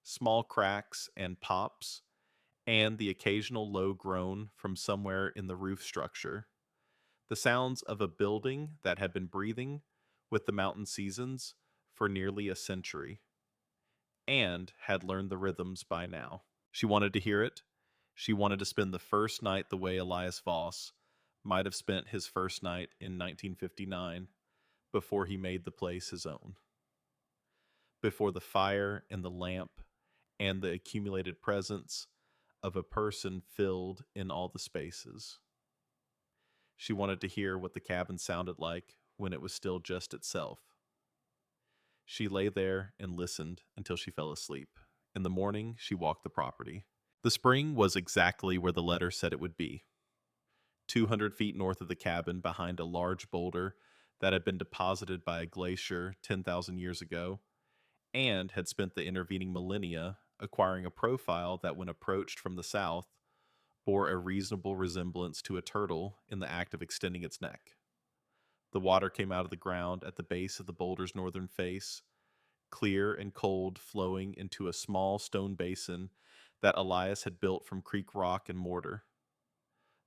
Small cracks and pops, and the occasional low groan from somewhere in the roof structure. The sounds of a building that had been breathing with the mountain seasons for nearly a century. and had learned the rhythms by now. She wanted to hear it. She wanted to spend the first night the way Elias Voss might have spent his first night in 1959 before he made the place his own. Before the fire and the lamp and the accumulated presence of a person filled in all the spaces. She wanted to hear what the cabin sounded like when it was still just itself. She lay there and listened until she fell asleep. In the morning, she walked the property. The spring was exactly where the letter said it would be. 200 feet north of the cabin, behind a large boulder that had been deposited by a glacier 10,000 years ago, and had spent the intervening millennia acquiring a profile that, when approached from the south, bore a reasonable resemblance to a turtle in the act of extending its neck. The water came out of the ground at the base of the boulder's northern face, clear and cold, flowing into a small stone basin that Elias had built from creek rock and mortar.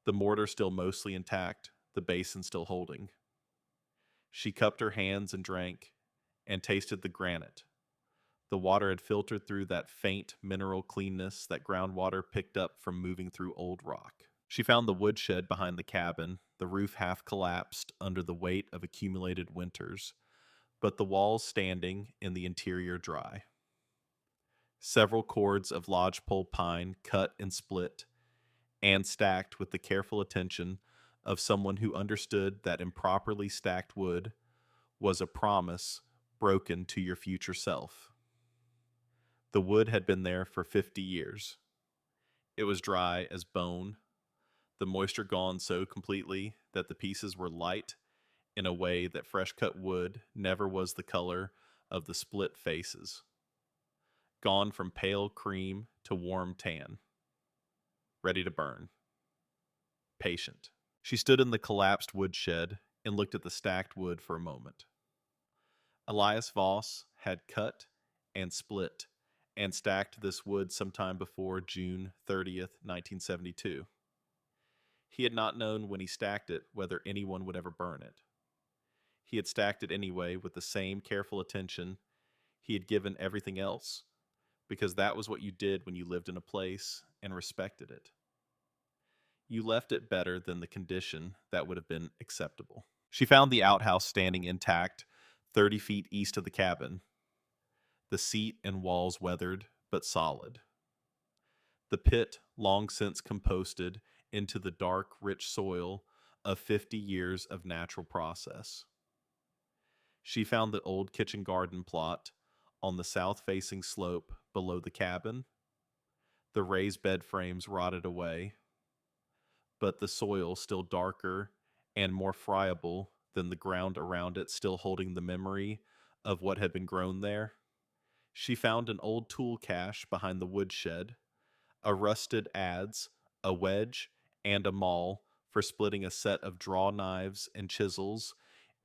The mortar still mostly intact, the basin still holding. She cupped her hands and drank, and tasted the granite. The water had filtered through that faint mineral cleanness that groundwater picked up from moving through old rock. She found the woodshed behind the cabin, the roof half collapsed under the weight of accumulated winters, but the walls standing and the interior dry. Several cords of lodgepole pine cut and split, and stacked with the careful attention of someone who understood that improperly stacked wood was a promise broken to your future self. The wood had been there for 50 years. It was dry as bone, the moisture gone so completely that the pieces were light in a way that fresh-cut wood never was the color of the split faces. Gone from pale cream to warm tan. Ready to burn. Patient. She stood in the collapsed woodshed and looked at the stacked wood for a moment. Elias Voss had cut and split and stacked this wood sometime before June 30th, 1972. He had not known when he stacked it whether anyone would ever burn it. He had stacked it anyway with the same careful attention he had given everything else, because that was what you did when you lived in a place and respected it. You left it better than the condition that would have been acceptable. She found the outhouse standing intact 30 feet east of the cabin, the seat and walls weathered but solid. The pit long since composted into the dark, rich soil of 50 years of natural process. She found the old kitchen garden plot on the south-facing slope below the cabin. The raised bed frames rotted away, but the soil still darker and more friable than the ground around it, still holding the memory of what had been grown there. She found an old tool cache behind the woodshed, a rusted adze, a wedge, and a maul for splitting a set of draw knives and chisels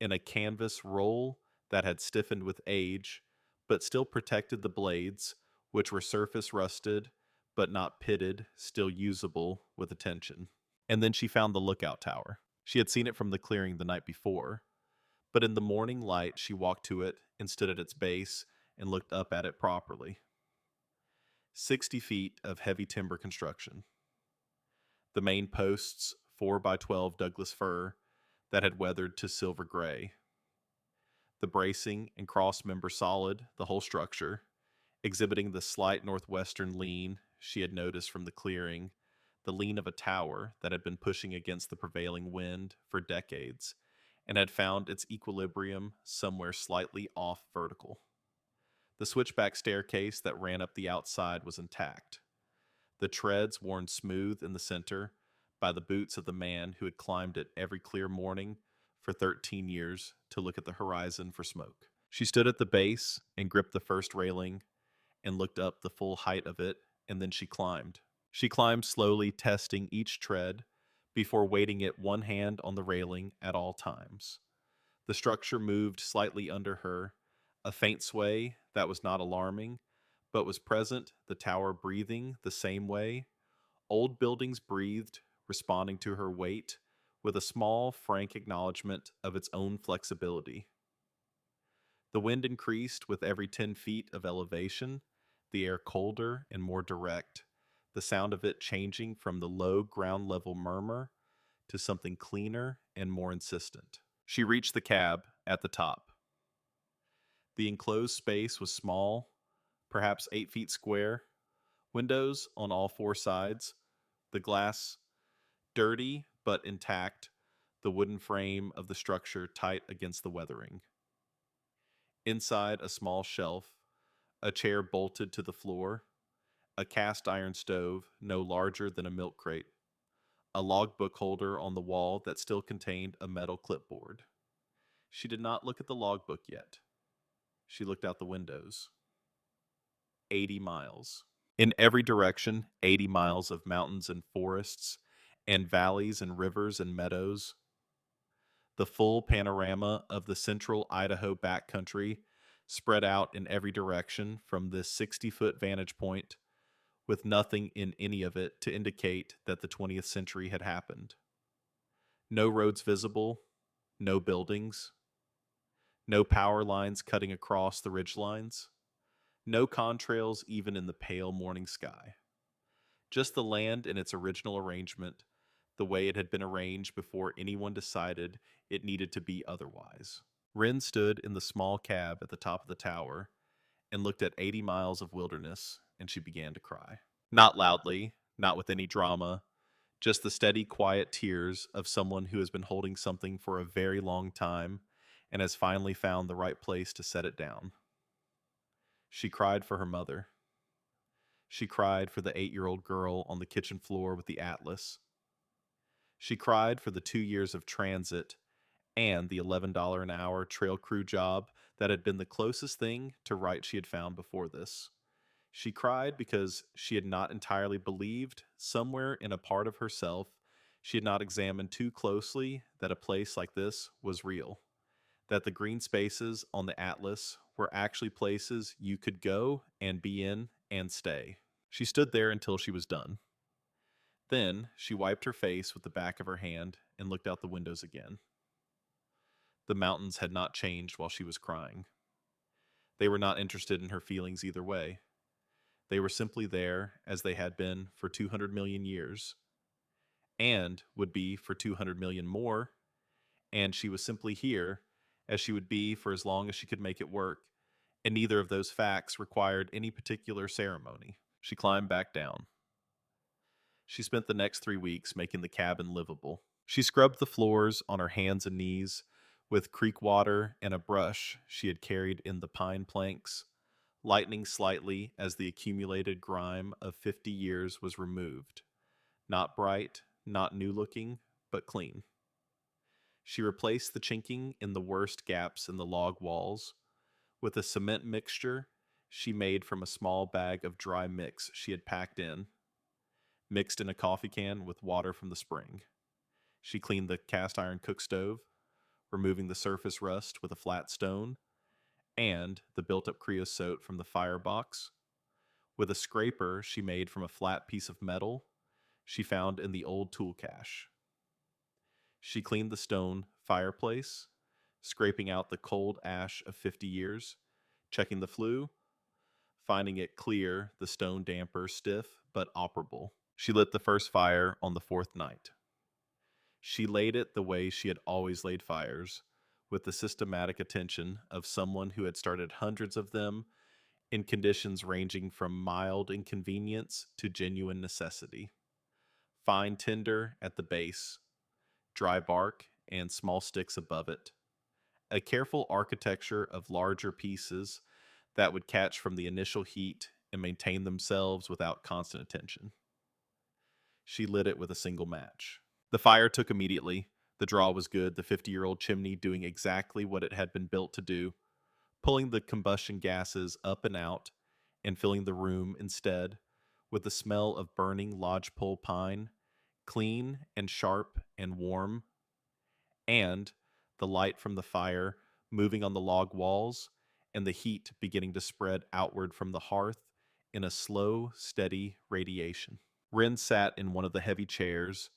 in a canvas roll that had stiffened with age, but still protected the blades, which were surface rusted, but not pitted, still usable with attention. And then she found the lookout tower. She had seen it from the clearing the night before, but in the morning light she walked to it and stood at its base and looked up at it properly. 60 feet of heavy timber construction. The main posts, 4 by 12 Douglas fir that had weathered to silver gray. The bracing and cross member solid, the whole structure, exhibiting the slight northwestern lean she had noticed from the clearing, the lean of a tower that had been pushing against the prevailing wind for decades and had found its equilibrium somewhere slightly off vertical. The switchback staircase that ran up the outside was intact, the treads worn smooth in the center by the boots of the man who had climbed it every clear morning for 13 years to look at the horizon for smoke. She stood at the base and gripped the first railing and looked up the full height of it, and then she climbed. She climbed slowly, testing each tread before weighting it one hand on the railing at all times. The structure moved slightly under her, a faint sway that was not alarming, but was present, the tower breathing the same way. Old buildings breathed, responding to her weight, with a small, frank acknowledgement of its own flexibility. The wind increased with every 10 feet of elevation, the air colder and more direct, the sound of it changing from the low ground level murmur to something cleaner and more insistent. She reached the cab at the top. The enclosed space was small, perhaps 8 feet square, windows on all four sides, the glass dirty but intact, the wooden frame of the structure tight against the weathering. Inside, a small shelf, a chair bolted to the floor, a cast iron stove no larger than a milk crate, a logbook holder on the wall that still contained a metal clipboard. She did not look at the logbook yet. She looked out the windows. 80 miles. In every direction, 80 miles of mountains and forests, and valleys and rivers and meadows. The full panorama of the central Idaho backcountry spread out in every direction from this 60-foot vantage point, with nothing in any of it to indicate that the 20th century had happened. No roads visible, no buildings, no power lines cutting across the ridgelines, no contrails even in the pale morning sky. Just the land in its original arrangement, the way it had been arranged before anyone decided it needed to be otherwise. Wren stood in the small cab at the top of the tower and looked at 80 miles of wilderness, and she began to cry. Not loudly, not with any drama, just the steady, quiet tears of someone who has been holding something for a very long time and has finally found the right place to set it down. She cried for her mother. She cried for the 8-year-old girl on the kitchen floor with the atlas. She cried for the 2 years of transit and the $11 an hour trail crew job that had been the closest thing to right she had found before this. She cried because she had not entirely believed, somewhere in a part of herself, she had not examined too closely that a place like this was real, that the green spaces on the atlas were actually places you could go and be in and stay. She stood there until she was done. Then she wiped her face with the back of her hand and looked out the windows again. The mountains had not changed while she was crying. They were not interested in her feelings either way. They were simply there as they had been for 200 million years, and would be for 200 million more, and she was simply here as she would be for as long as she could make it work, and neither of those facts required any particular ceremony. She climbed back down. She spent the next 3 weeks making the cabin livable. She scrubbed the floors on her hands and knees with creek water and a brush she had carried in the pine planks, lightening slightly as the accumulated grime of 50 years was removed. Not bright, not new-looking, but clean. She replaced the chinking in the worst gaps in the log walls with a cement mixture she made from a small bag of dry mix she had packed in, mixed in a coffee can with water from the spring. She cleaned the cast iron cook stove, removing the surface rust with a flat stone, and the built-up creosote from the firebox. With a scraper she made from a flat piece of metal she found in the old tool cache. She cleaned the stone fireplace, scraping out the cold ash of 50 years, checking the flue, finding it clear, the stone damper stiff but operable. She lit the first fire on the 4th night. She laid it the way she had always laid fires, with the systematic attention of someone who had started hundreds of them in conditions ranging from mild inconvenience to genuine necessity. Fine tinder at the base, dry bark and small sticks above it. A careful architecture of larger pieces that would catch from the initial heat and maintain themselves without constant attention. She lit it with a single match. The fire took immediately. The draw was good, the 50-year-old chimney doing exactly what it had been built to do, pulling the combustion gases up and out and filling the room instead with the smell of burning lodgepole pine, clean and sharp and warm, and the light from the fire moving on the log walls and the heat beginning to spread outward from the hearth in a slow, steady radiation. Wren sat in one of the heavy chairs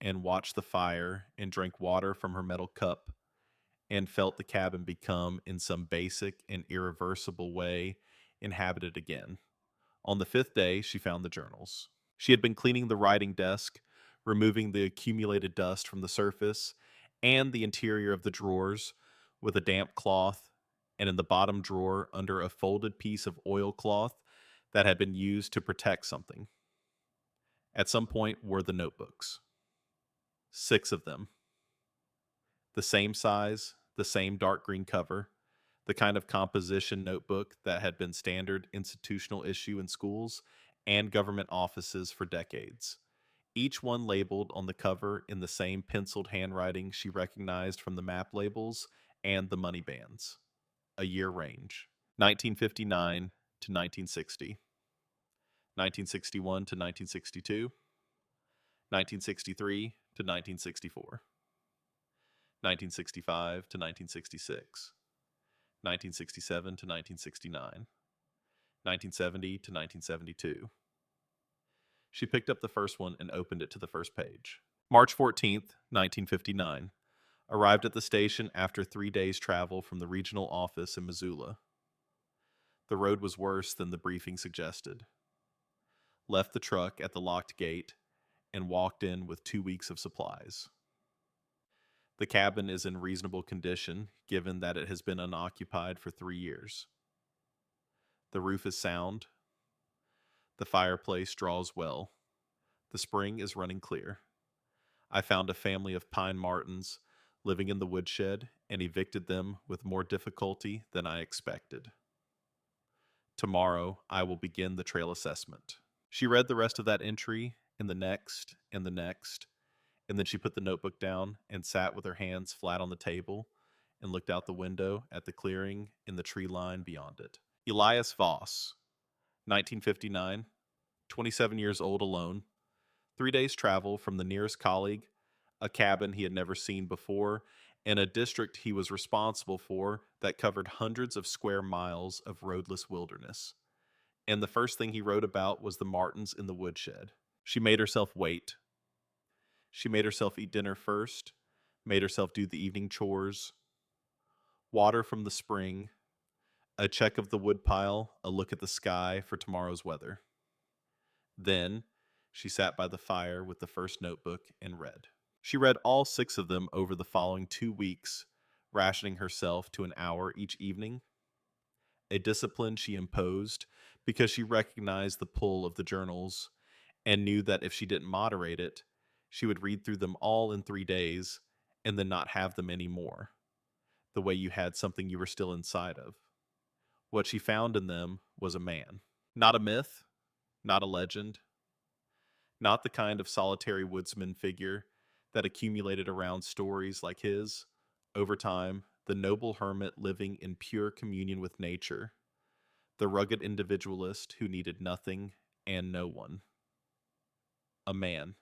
and watched the fire and drank water from her metal cup and felt the cabin become, in some basic and irreversible way, inhabited again. On the fifth day, she found the journals. She had been cleaning the writing desk, removing the accumulated dust from the surface and the interior of the drawers with a damp cloth, and in the bottom drawer, under a folded piece of oilcloth that had been used to protect something. At some point were the notebooks. 6 of them. The same size, the same dark green cover, the kind of composition notebook that had been standard institutional issue in schools and government offices for decades. Each one labeled on the cover in the same penciled handwriting she recognized from the map labels and the money bands. A year range: 1959 to 1960, 1961 to 1962, 1963 to 1964, 1965 to 1966, 1967 to 1969, 1970 to 1972. She picked up the first one and opened it to the first page. March 14th, 1959. Arrived at the station after 3 days' travel from the regional office in Missoula. The road was worse than the briefing suggested. Left the truck at the locked gate and walked in with 2 weeks of supplies. The cabin is in reasonable condition, given that it has been unoccupied for 3 years. The roof is sound. The fireplace draws well. The spring is running clear. I found a family of pine martens living in the woodshed and evicted them with more difficulty than I expected. Tomorrow, I will begin the trail assessment. She read the rest of that entry, and the next, and the next, and then she put the notebook down and sat with her hands flat on the table and looked out the window at the clearing in the tree line beyond it. Elias Voss, 1959, 27 years old, alone, 3 days' travel from the nearest colleague, a cabin he had never seen before, and a district he was responsible for that covered hundreds of square miles of roadless wilderness. And the first thing he wrote about was the martens in the woodshed. She made herself wait. She made herself eat dinner first, made herself do the evening chores, water from the spring, a check of the woodpile, a look at the sky for tomorrow's weather. Then she sat by the fire with the first notebook and read. She read all 6 of them over the following 2 weeks, rationing herself to an hour each evening, a discipline she imposed because she recognized the pull of the journals and knew that if she didn't moderate it, she would read through them all in 3 days and then not have them anymore, the way you had something you were still inside of. What she found in them was a man. Not a myth, not a legend, not the kind of solitary woodsman figure that accumulated around stories like his. Over time, the noble hermit living in pure communion with nature, the rugged individualist who needed nothing and no one. A man.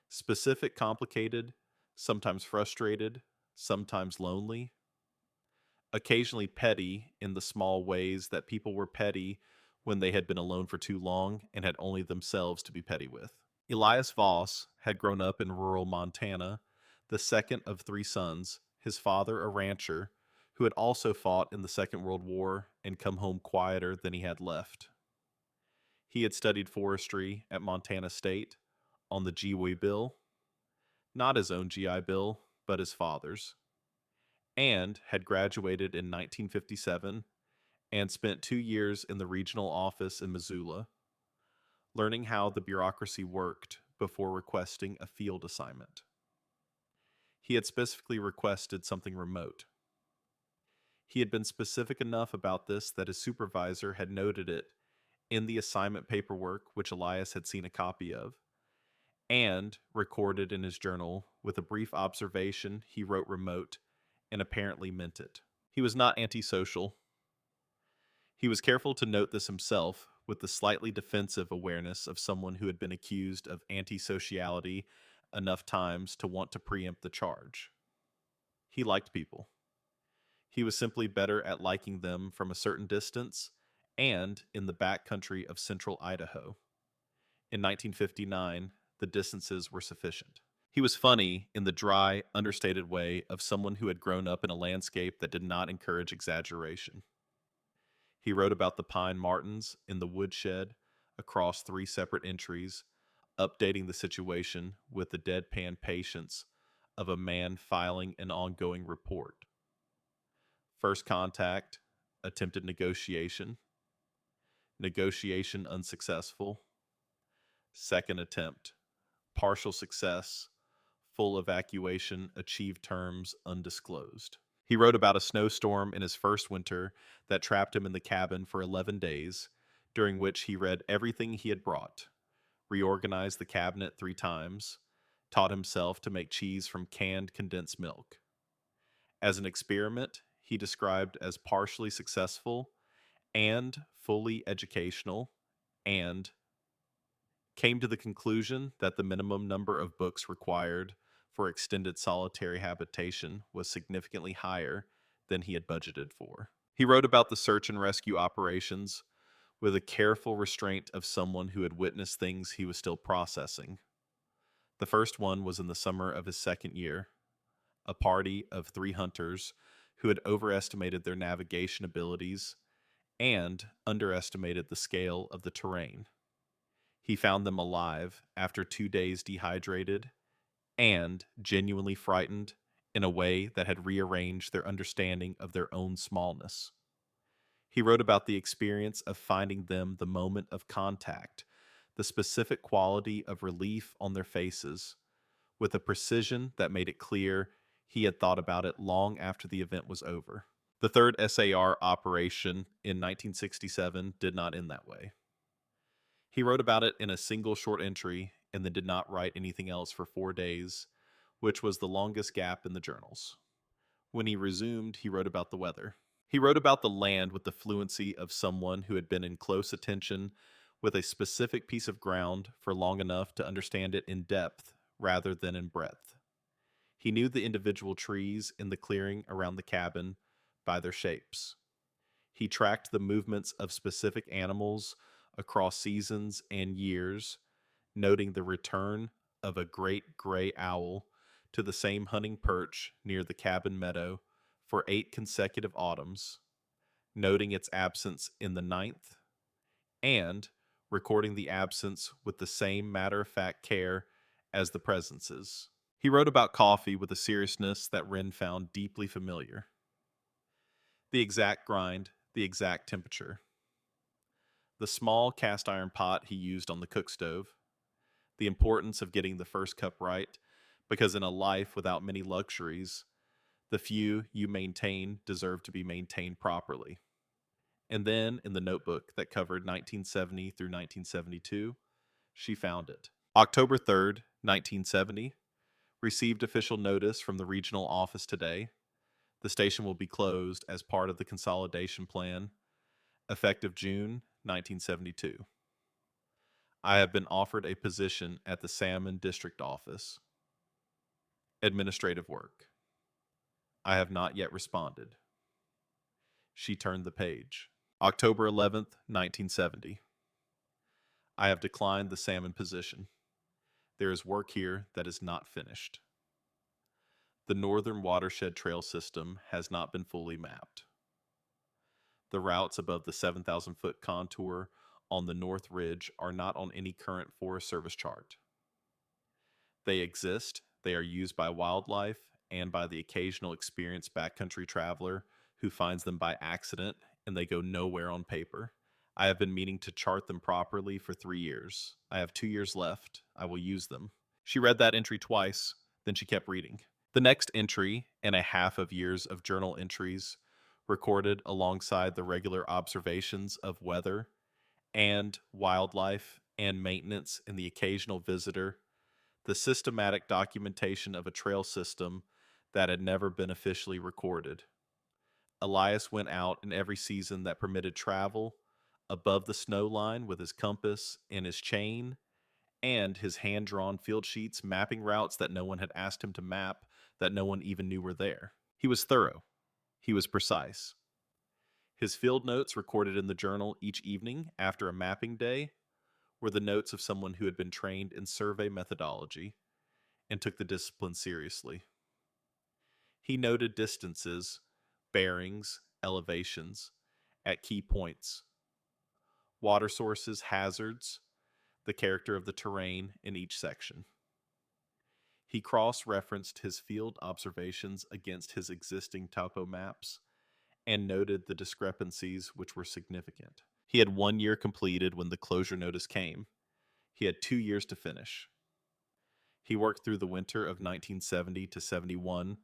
Specific, complicated, sometimes frustrated, sometimes lonely, occasionally petty in the small ways that people were petty when they had been alone for too long and had only themselves to be petty with. Elias Voss had grown up in rural Montana, the second of 3 sons, his father a rancher, who had also fought in the Second World War and come home quieter than he had left. He had studied forestry at Montana State on the GI Bill, not his own GI Bill, but his father's, and had graduated in 1957 and spent 2 years in the regional office in Missoula, learning how the bureaucracy worked before requesting a field assignment. He had specifically requested something remote. He had been specific enough about this that his supervisor had noted it in the assignment paperwork, which Elias had seen a copy of, and recorded in his journal with a brief observation he wrote remote and apparently meant it. He was not antisocial. He was careful to note this himself with the slightly defensive awareness of someone who had been accused of antisociality enough times to want to preempt the charge. He liked people. He was simply better at liking them from a certain distance and in the back country of central Idaho. In 1959, the distances were sufficient. He was funny in the dry, understated way of someone who had grown up in a landscape that did not encourage exaggeration. He wrote about the pine martens in the woodshed across three separate entries, updating the situation with the deadpan patience of a man filing an ongoing report. First contact, attempted negotiation, negotiation unsuccessful. Second attempt, partial success, full evacuation, achieved terms undisclosed. He wrote about a snowstorm in his first winter that trapped him in the cabin for 11 days, during which he read everything he had brought, reorganized the cabinet 3 times, taught himself to make cheese from canned condensed milk. As an experiment, he described as partially successful and fully educational, and came to the conclusion that the minimum number of books required for extended solitary habitation was significantly higher than he had budgeted for. He wrote about the search and rescue operations with a careful restraint of someone who had witnessed things he was still processing. The first one was in the summer of his second year. A party of 3 hunters who had overestimated their navigation abilities and underestimated the scale of the terrain. He found them alive after 2 days dehydrated and genuinely frightened in a way that had rearranged their understanding of their own smallness. He wrote about the experience of finding them the moment of contact, the specific quality of relief on their faces, with a precision that made it clear he had thought about it long after the event was over. The third SAR operation in 1967 did not end that way. He wrote about it in a single short entry and then did not write anything else for 4 days, which was the longest gap in the journals. When he resumed, he wrote about the weather. He wrote about the land with the fluency of someone who had been in close attention with a specific piece of ground for long enough to understand it in depth rather than in breadth. He knew the individual trees in the clearing around the cabin by their shapes. He tracked the movements of specific animals across seasons and years, noting the return of a great gray owl to the same hunting perch near the cabin meadow for 8 consecutive autumns, noting its absence in the ninth, and recording the absence with the same matter-of-fact care as the presences. He wrote about coffee with a seriousness that Wren found deeply familiar. The exact grind, the exact temperature. The small cast iron pot he used on the cook stove. The importance of getting the first cup right, because in a life without many luxuries, the few you maintain deserve to be maintained properly. And then, in the notebook that covered 1970 through 1972, she found it. October 3rd, 1970. Received official notice from the regional office today. The station will be closed as part of the consolidation plan, effective June 1972. I have been offered a position at the Salmon District Office. Administrative work. I have not yet responded. She turned the page. October 11th, 1970. I have declined the salmon position. There is work here that is not finished. The Northern Watershed Trail System has not been fully mapped. The routes above the 7,000-foot contour on the North Ridge are not on any current Forest Service chart. They exist, they are used by wildlife and by the occasional experienced backcountry traveler who finds them by accident, and they go nowhere on paper. I have been meaning to chart them properly for 3 years. I have 2 years left. I will use them. She read that entry twice, then she kept reading. The next entry, and a half of years of journal entries, recorded alongside the regular observations of weather and wildlife and maintenance and the occasional visitor, the systematic documentation of a trail system that had never been officially recorded. Elias went out in every season that permitted travel, above the snow line with his compass and his chain, and his hand-drawn field sheets mapping routes that no one had asked him to map, that no one even knew were there. He was thorough. He was precise. His field notes recorded in the journal each evening after a mapping day were the notes of someone who had been trained in survey methodology and took the discipline seriously. He noted distances, bearings, elevations, at key points: water sources, hazards, the character of the terrain in each section. He cross-referenced his field observations against his existing topo maps and noted the discrepancies, which were significant. He had 1 year completed when the closure notice came. He had 2 years to finish. He worked through the winter of 1970 to 71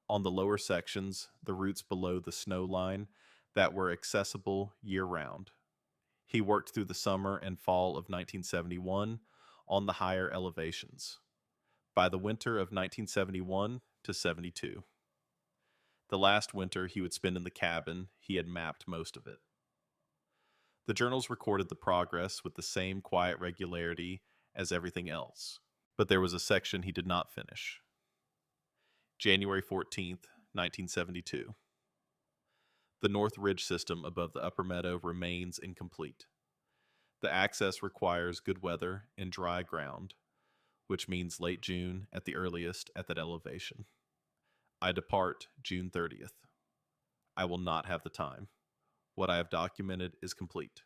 on the lower sections, the routes below the snow line that were accessible year-round. He worked through the summer and fall of 1971 on the higher elevations. By the winter of 1971 to 72, the last winter he would spend in the cabin, he had mapped most of it. The journals recorded the progress with the same quiet regularity as everything else, but there was a section he did not finish. January 14th, 1972. The North Ridge system above the upper meadow remains incomplete. The access requires good weather and dry ground, which means late June at the earliest at that elevation. I depart June 30th. I will not have the time. What I have documented is complete.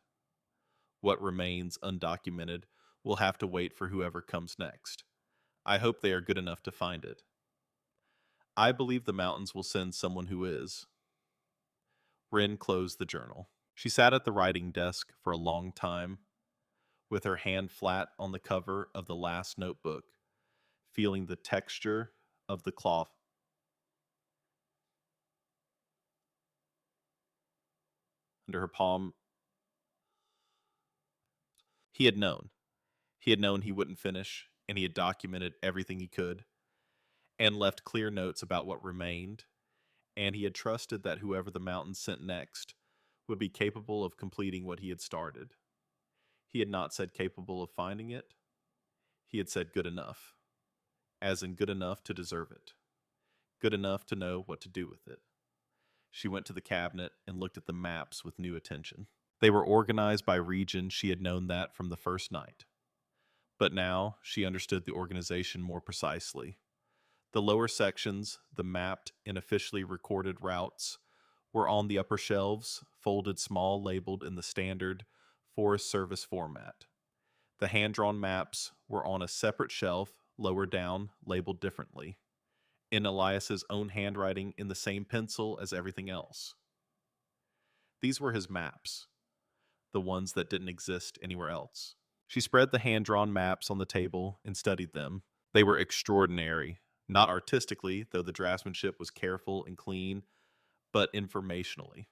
What remains undocumented will have to wait for whoever comes next. I hope they are good enough to find it. I believe the mountains will send someone who is. Wren closed the journal. She sat at the writing desk for a long time, with her hand flat on the cover of the last notebook, feeling the texture of the cloth under her palm. He had known. He had known he wouldn't finish, and he had documented everything he could, and left clear notes about what remained, and he had trusted that whoever the mountains sent next would be capable of completing what he had started. He had not said capable of finding it. He had said good enough, as in good enough to deserve it, good enough to know what to do with it. She went to the cabinet and looked at the maps with new attention. They were organized by region. She had known that from the first night. But now she understood the organization more precisely. The lower sections, the mapped and officially recorded routes, were on the upper shelves, folded small, labeled in the standard Forest Service format. The hand-drawn maps were on a separate shelf, lower down, labeled differently, in Elias's own handwriting in the same pencil as everything else. These were his maps, the ones that didn't exist anywhere else. She spread the hand-drawn maps on the table and studied them. They were extraordinary, not artistically, though the draftsmanship was careful and clean, but informationally.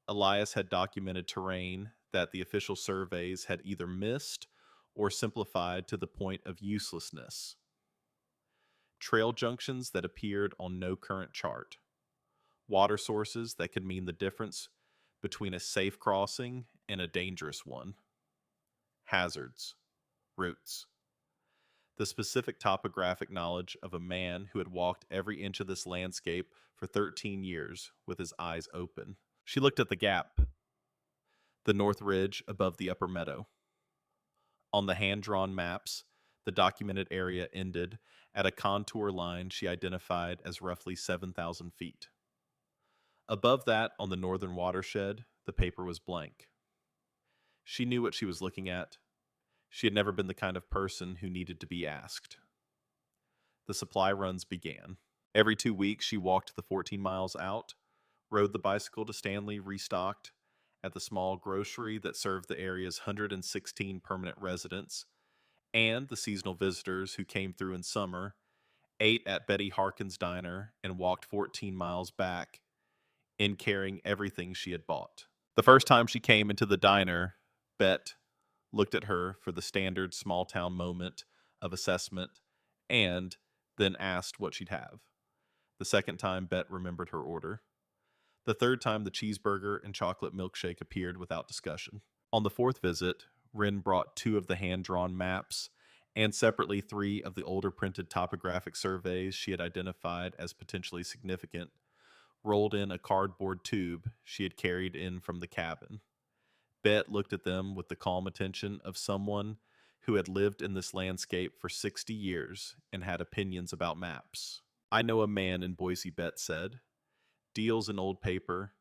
Elias had documented terrain that the official surveys had either missed or simplified to the point of uselessness. Trail junctions that appeared on no current chart. Water sources that could mean the difference between a safe crossing and a dangerous one. Hazards. Routes. The specific topographic knowledge of a man who had walked every inch of this landscape for 13 years with his eyes open. She looked at the gap, the north ridge above the upper meadow. On the hand-drawn maps, the documented area ended at a contour line she identified as roughly 7,000 feet. Above that, on the northern watershed, the paper was blank. She knew what she was looking at. She had never been the kind of person who needed to be asked. The supply runs began. Every 2 weeks, she walked the 14 miles out, rode the bicycle to Stanley, restocked at the small grocery that served the area's 116 permanent residents, and the seasonal visitors who came through in summer, ate at Betty Harkin's diner, and walked 14 miles back in carrying everything she had bought. The first time she came into the diner, Bet looked at her for the standard small-town moment of assessment and then asked what she'd have. The second time, Bet remembered her order. The third time, the cheeseburger and chocolate milkshake appeared without discussion. On the fourth visit, Wren brought 2 of the hand-drawn maps and separately 3 of the older printed topographic surveys she had identified as potentially significant, rolled in a cardboard tube she had carried in from the cabin. Bet looked at them with the calm attention of someone who had lived in this landscape for 60 years and had opinions about maps. "I know a man in Boise," Bet said. "Deals in old paper,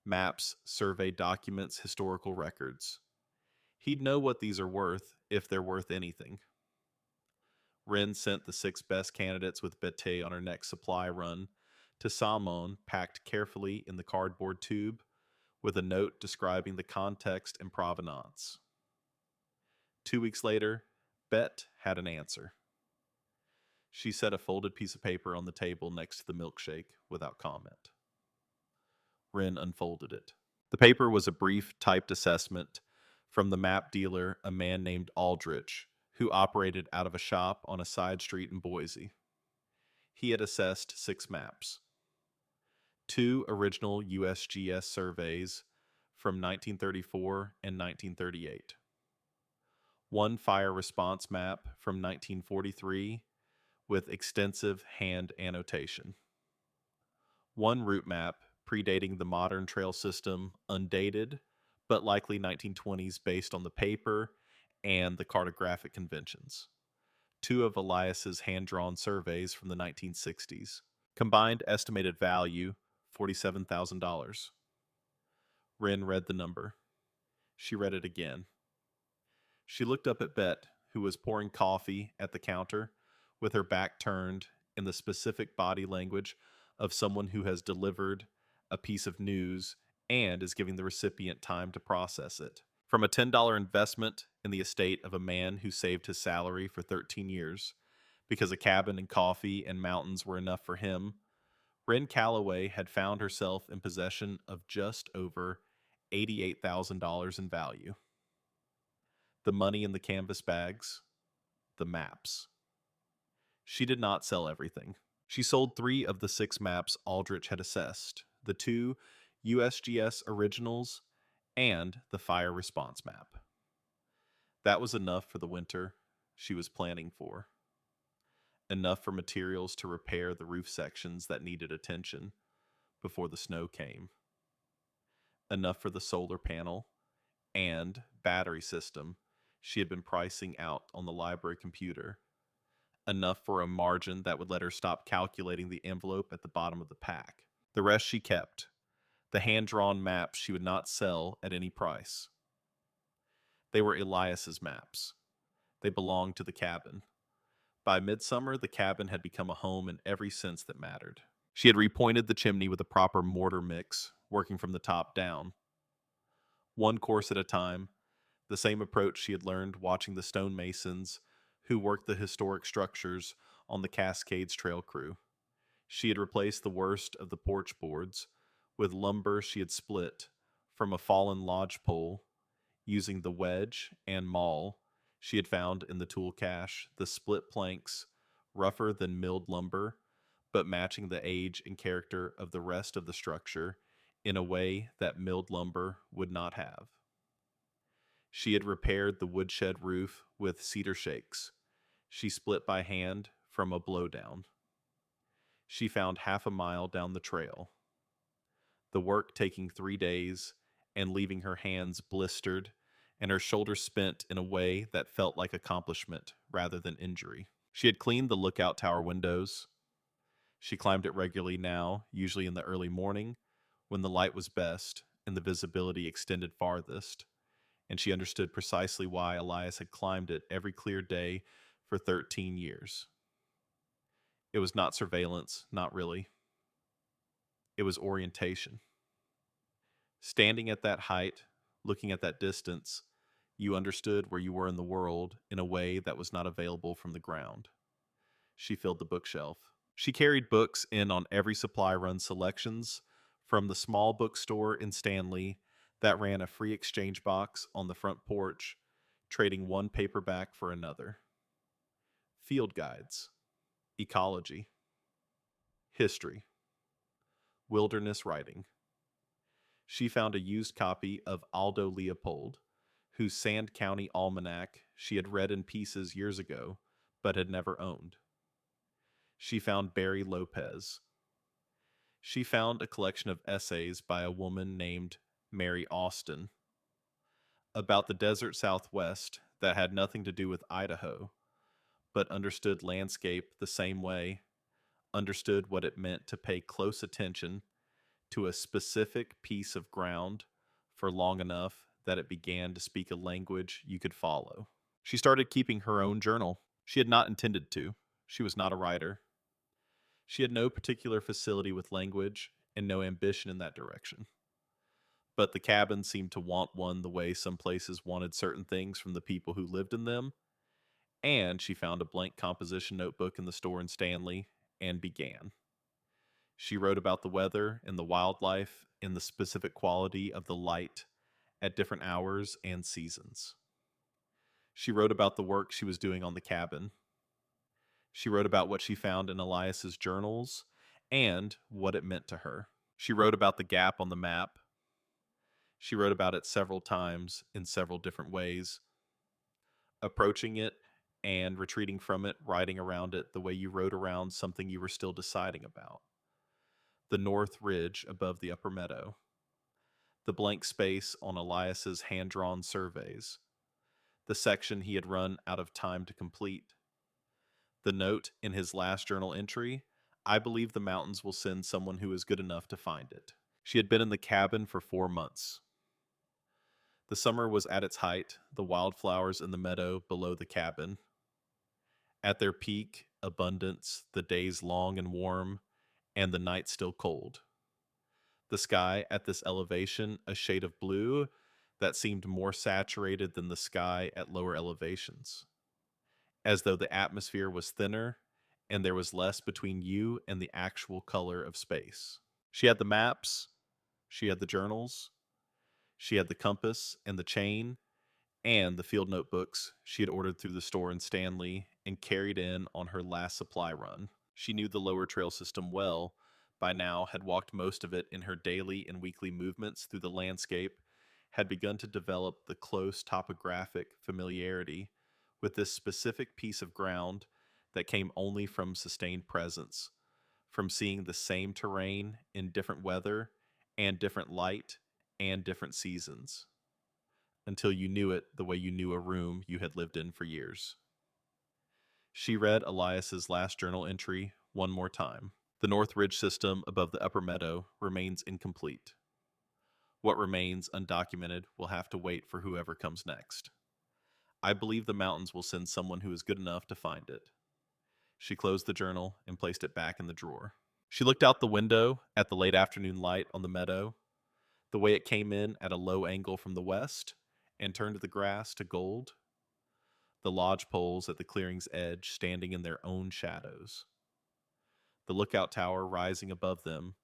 Maps, survey documents, historical records. He'd know what these are worth, if they're worth anything. Wren sent the 6 best candidates with Bete on her next supply run to Salmon, packed carefully in the cardboard tube, with a note describing the context and provenance. 2 weeks later, Bet had an answer. She set a folded piece of paper on the table next to the milkshake without comment. Wren unfolded it. The paper was a brief typed assessment from the map dealer, a man named Aldrich, who operated out of a shop on a side street in Boise. He had assessed 6 maps: 2 original USGS surveys from 1934 and 1938, 1 fire response map from 1943 with extensive hand annotation, 1 route map predating the modern trail system, undated, but likely 1920s based on the paper and the cartographic conventions, 2 of Elias's hand-drawn surveys from the 1960s. Combined estimated value, $47,000. Wren read the number. She read it again. She looked up at Bet, who was pouring coffee at the counter with her back turned, in the specific body language of someone who has delivered a piece of news and is giving the recipient time to process it. From a $10 investment in the estate of a man who saved his salary for 13 years because a cabin and coffee and mountains were enough for him, Wren Calloway had found herself in possession of just over $88,000 in value. The money in the canvas bags, the maps. She did not sell everything. She sold 3 of the 6 maps Aldrich had assessed, the 2 USGS originals and the fire response map. That was enough for the winter she was planning for. Enough for materials to repair the roof sections that needed attention before the snow came. Enough for the solar panel and battery system she had been pricing out on the library computer. Enough for a margin that would let her stop calculating the envelope at the bottom of the pack. The rest she kept. The hand-drawn maps she would not sell at any price. They were Elias's maps. They belonged to the cabin. By midsummer, the cabin had become a home in every sense that mattered. She had repointed the chimney with a proper mortar mix, working from the top down. 1 course at a time, the same approach she had learned watching the stonemasons who worked the historic structures on the Cascades Trail crew. She had replaced the worst of the porch boards with lumber she had split from a fallen lodge pole, using the wedge and maul she had found in the tool cache, the split planks, rougher than milled lumber, but matching the age and character of the rest of the structure in a way that milled lumber would not have. She had repaired the woodshed roof with cedar shakes she split by hand from a blowdown. She found half a mile down the trail. The work taking 3 days and leaving her hands blistered and her shoulders spent in a way that felt like accomplishment rather than injury. She had cleaned the lookout tower windows. She climbed it regularly now, usually in the early morning, when the light was best and the visibility extended farthest, and she understood precisely why Elias had climbed it every clear day for 13 years. It was not surveillance, not really. It was orientation. Standing at that height, looking at that distance, you understood where you were in the world in a way that was not available from the ground. She filled the bookshelf. She carried books in on every supply run selections, from the small bookstore in Stanley that ran a free exchange box on the front porch, trading 1 paperback for another. Field guides, ecology, history, wilderness writing. She found a used copy of Aldo Leopold, whose Sand County Almanac she had read in pieces years ago, but had never owned. She found Barry Lopez. She found a collection of essays by a woman named Mary Austin about the desert Southwest that had nothing to do with Idaho, but understood landscape the same way, understood what it meant to pay close attention to a specific piece of ground for long enough that it began to speak a language you could follow. She started keeping her own journal. She had not intended to. She was not a writer. She had no particular facility with language and no ambition in that direction. But the cabin seemed to want one the way some places wanted certain things from the people who lived in them, and she found a blank composition notebook in the store in Stanley and began. She wrote about the weather and the wildlife and the specific quality of the light at different hours and seasons. She wrote about the work she was doing on the cabin. She wrote about what she found in Elias's journals and what it meant to her. She wrote about the gap on the map. She wrote about it several times in several different ways, approaching it and retreating from it, writing around it the way you wrote around something you were still deciding about. The north ridge above the upper meadow, the blank space on Elias's hand-drawn surveys, the section he had run out of time to complete, the note in his last journal entry, "I believe the mountains will send someone who is good enough to find it." She had been in the cabin for 4 months. The summer was at its height, the wildflowers in the meadow below the cabin. At their peak, abundance, the days long and warm, and the night still cold. The sky at this elevation, a shade of blue that seemed more saturated than the sky at lower elevations, as though the atmosphere was thinner and there was less between you and the actual color of space. She had the maps, she had the journals, she had the compass and the chain, and the field notebooks she had ordered through the store in Stanley and carried in on her last supply run. She knew the lower trail system well, by now had walked most of it in her daily and weekly movements through the landscape, had begun to develop the close topographic familiarity with this specific piece of ground that came only from sustained presence, from seeing the same terrain in different weather and different light and different seasons, until you knew it the way you knew a room you had lived in for years. She read Elias's last journal entry one more time. The North Ridge system above the upper meadow remains incomplete. What remains undocumented will have to wait for whoever comes next. I believe the mountains will send someone who is good enough to find it. She closed the journal and placed it back in the drawer. She looked out the window at the late afternoon light on the meadow, the way it came in at a low angle from the west and turned the grass to gold, the lodge poles at the clearing's edge standing in their own shadows, the lookout tower rising above them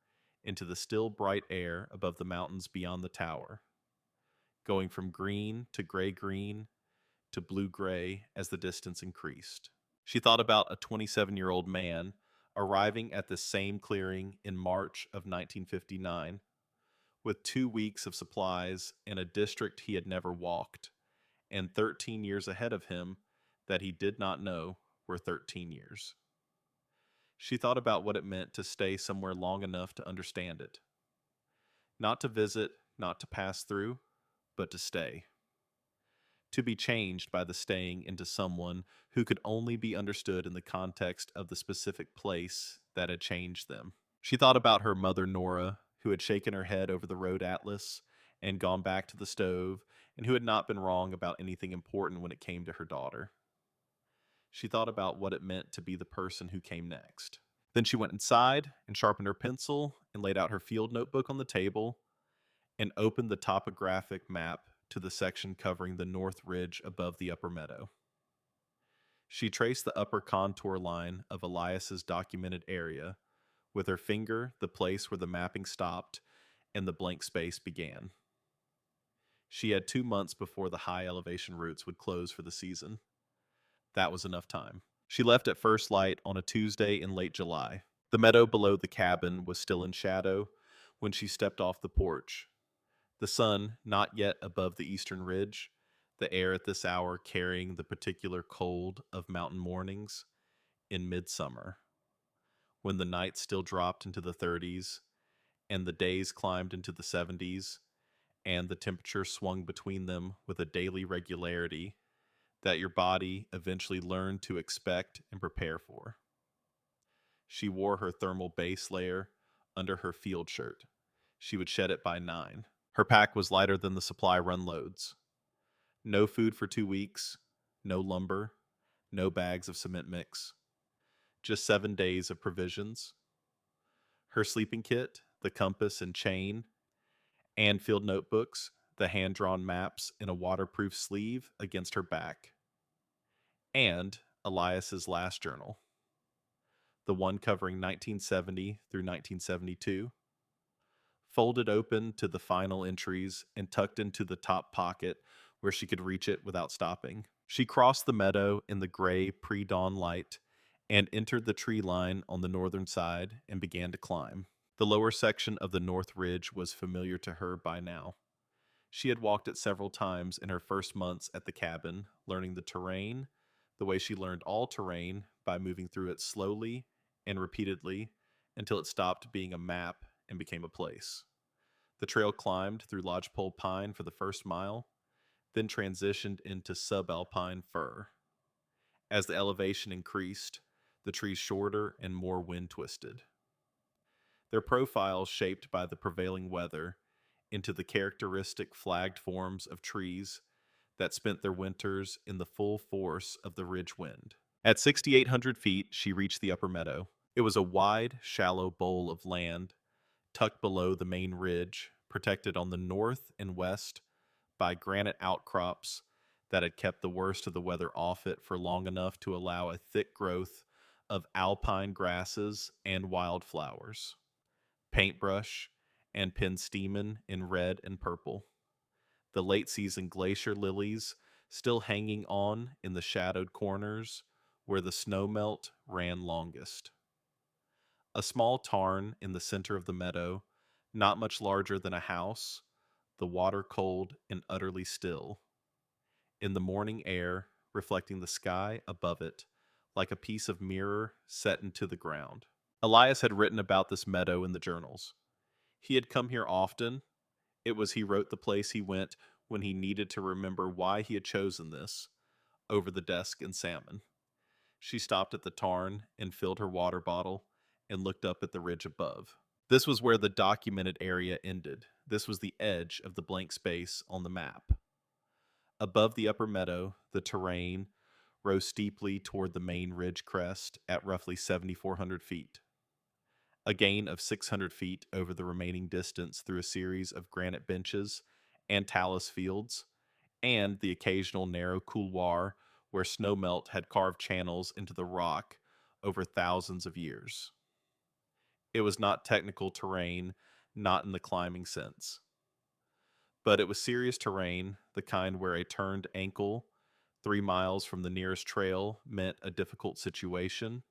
into the still bright air above the mountains beyond the tower, going from green to gray-green to blue-gray as the distance increased. She thought about a 27-year-old man arriving at this same clearing in March of 1959 with 2 weeks of supplies in a district he had never walked, and 13 years ahead of him that he did not know were 13 years. She thought about what it meant to stay somewhere long enough to understand it. Not to visit, not to pass through, but to stay. To be changed by the staying into someone who could only be understood in the context of the specific place that had changed them. She thought about her mother, Nora, who had shaken her head over the road atlas and gone back to the stove, and who had not been wrong about anything important when it came to her daughter. She thought about what it meant to be the person who came next. Then she went inside and sharpened her pencil and laid out her field notebook on the table and opened the topographic map to the section covering the north ridge above the upper meadow. She traced the upper contour line of Elias's documented area with her finger, the place where the mapping stopped and the blank space began. She had 2 months before the high elevation routes would close for the season. That was enough time. She left at first light on a Tuesday in late July. The meadow below the cabin was still in shadow when she stepped off the porch. The sun not yet above the eastern ridge, the air at this hour carrying the particular cold of mountain mornings in midsummer, when the nights still dropped into the 30s and the days climbed into the 70s, and the temperature swung between them with a daily regularity that your body eventually learned to expect and prepare for. She wore her thermal base layer under her field shirt, she would shed it by 9. Her pack was lighter than the supply run loads. No food for 2 weeks, no lumber, no bags of cement mix, just 7 days of provisions. Her sleeping kit, the compass and chain, and field notebooks, the hand drawn maps in a waterproof sleeve against her back, and Elias's last journal, the one covering 1970 through 1972, folded open to the final entries and tucked into the top pocket where she could reach it without stopping. She crossed the meadow in the gray pre dawn light and entered the tree line on the northern side and began to climb. The lower section of the North Ridge was familiar to her by now. She had walked it several times in her first months at the cabin, learning the terrain the way she learned all terrain, by moving through it slowly and repeatedly until it stopped being a map and became a place. The trail climbed through lodgepole pine for the first mile, then transitioned into subalpine fir. As the elevation increased, the trees shorter and more wind-twisted, their profiles shaped by the prevailing weather into the characteristic flagged forms of trees that spent their winters in the full force of the ridge wind. At 6,800 feet, she reached the upper meadow. It was a wide, shallow bowl of land tucked below the main ridge, protected on the north and west by granite outcrops that had kept the worst of the weather off it for long enough to allow a thick growth of alpine grasses and wildflowers, paintbrush, and penstemon in red and purple, the late season glacier lilies still hanging on in the shadowed corners where the snowmelt ran longest. A small tarn in the center of the meadow, not much larger than a house, the water cold and utterly still. In the morning air, reflecting the sky above it like a piece of mirror set into the ground. Elias had written about this meadow in the journals. He had come here often. It was he wrote the place he went when he needed to remember why he had chosen this, over the desk in salmon. She stopped at the tarn and filled her water bottle and looked up at the ridge above. This was where the documented area ended. This was the edge of the blank space on the map. Above the upper meadow, the terrain rose steeply toward the main ridge crest at roughly 7,400 feet. A gain of 600 feet over the remaining distance through a series of granite benches and talus fields, and the occasional narrow couloir where snowmelt had carved channels into the rock over thousands of years. It was not technical terrain, not in the climbing sense. But it was serious terrain, the kind where a turned ankle 3 miles from the nearest trail meant a difficult situation,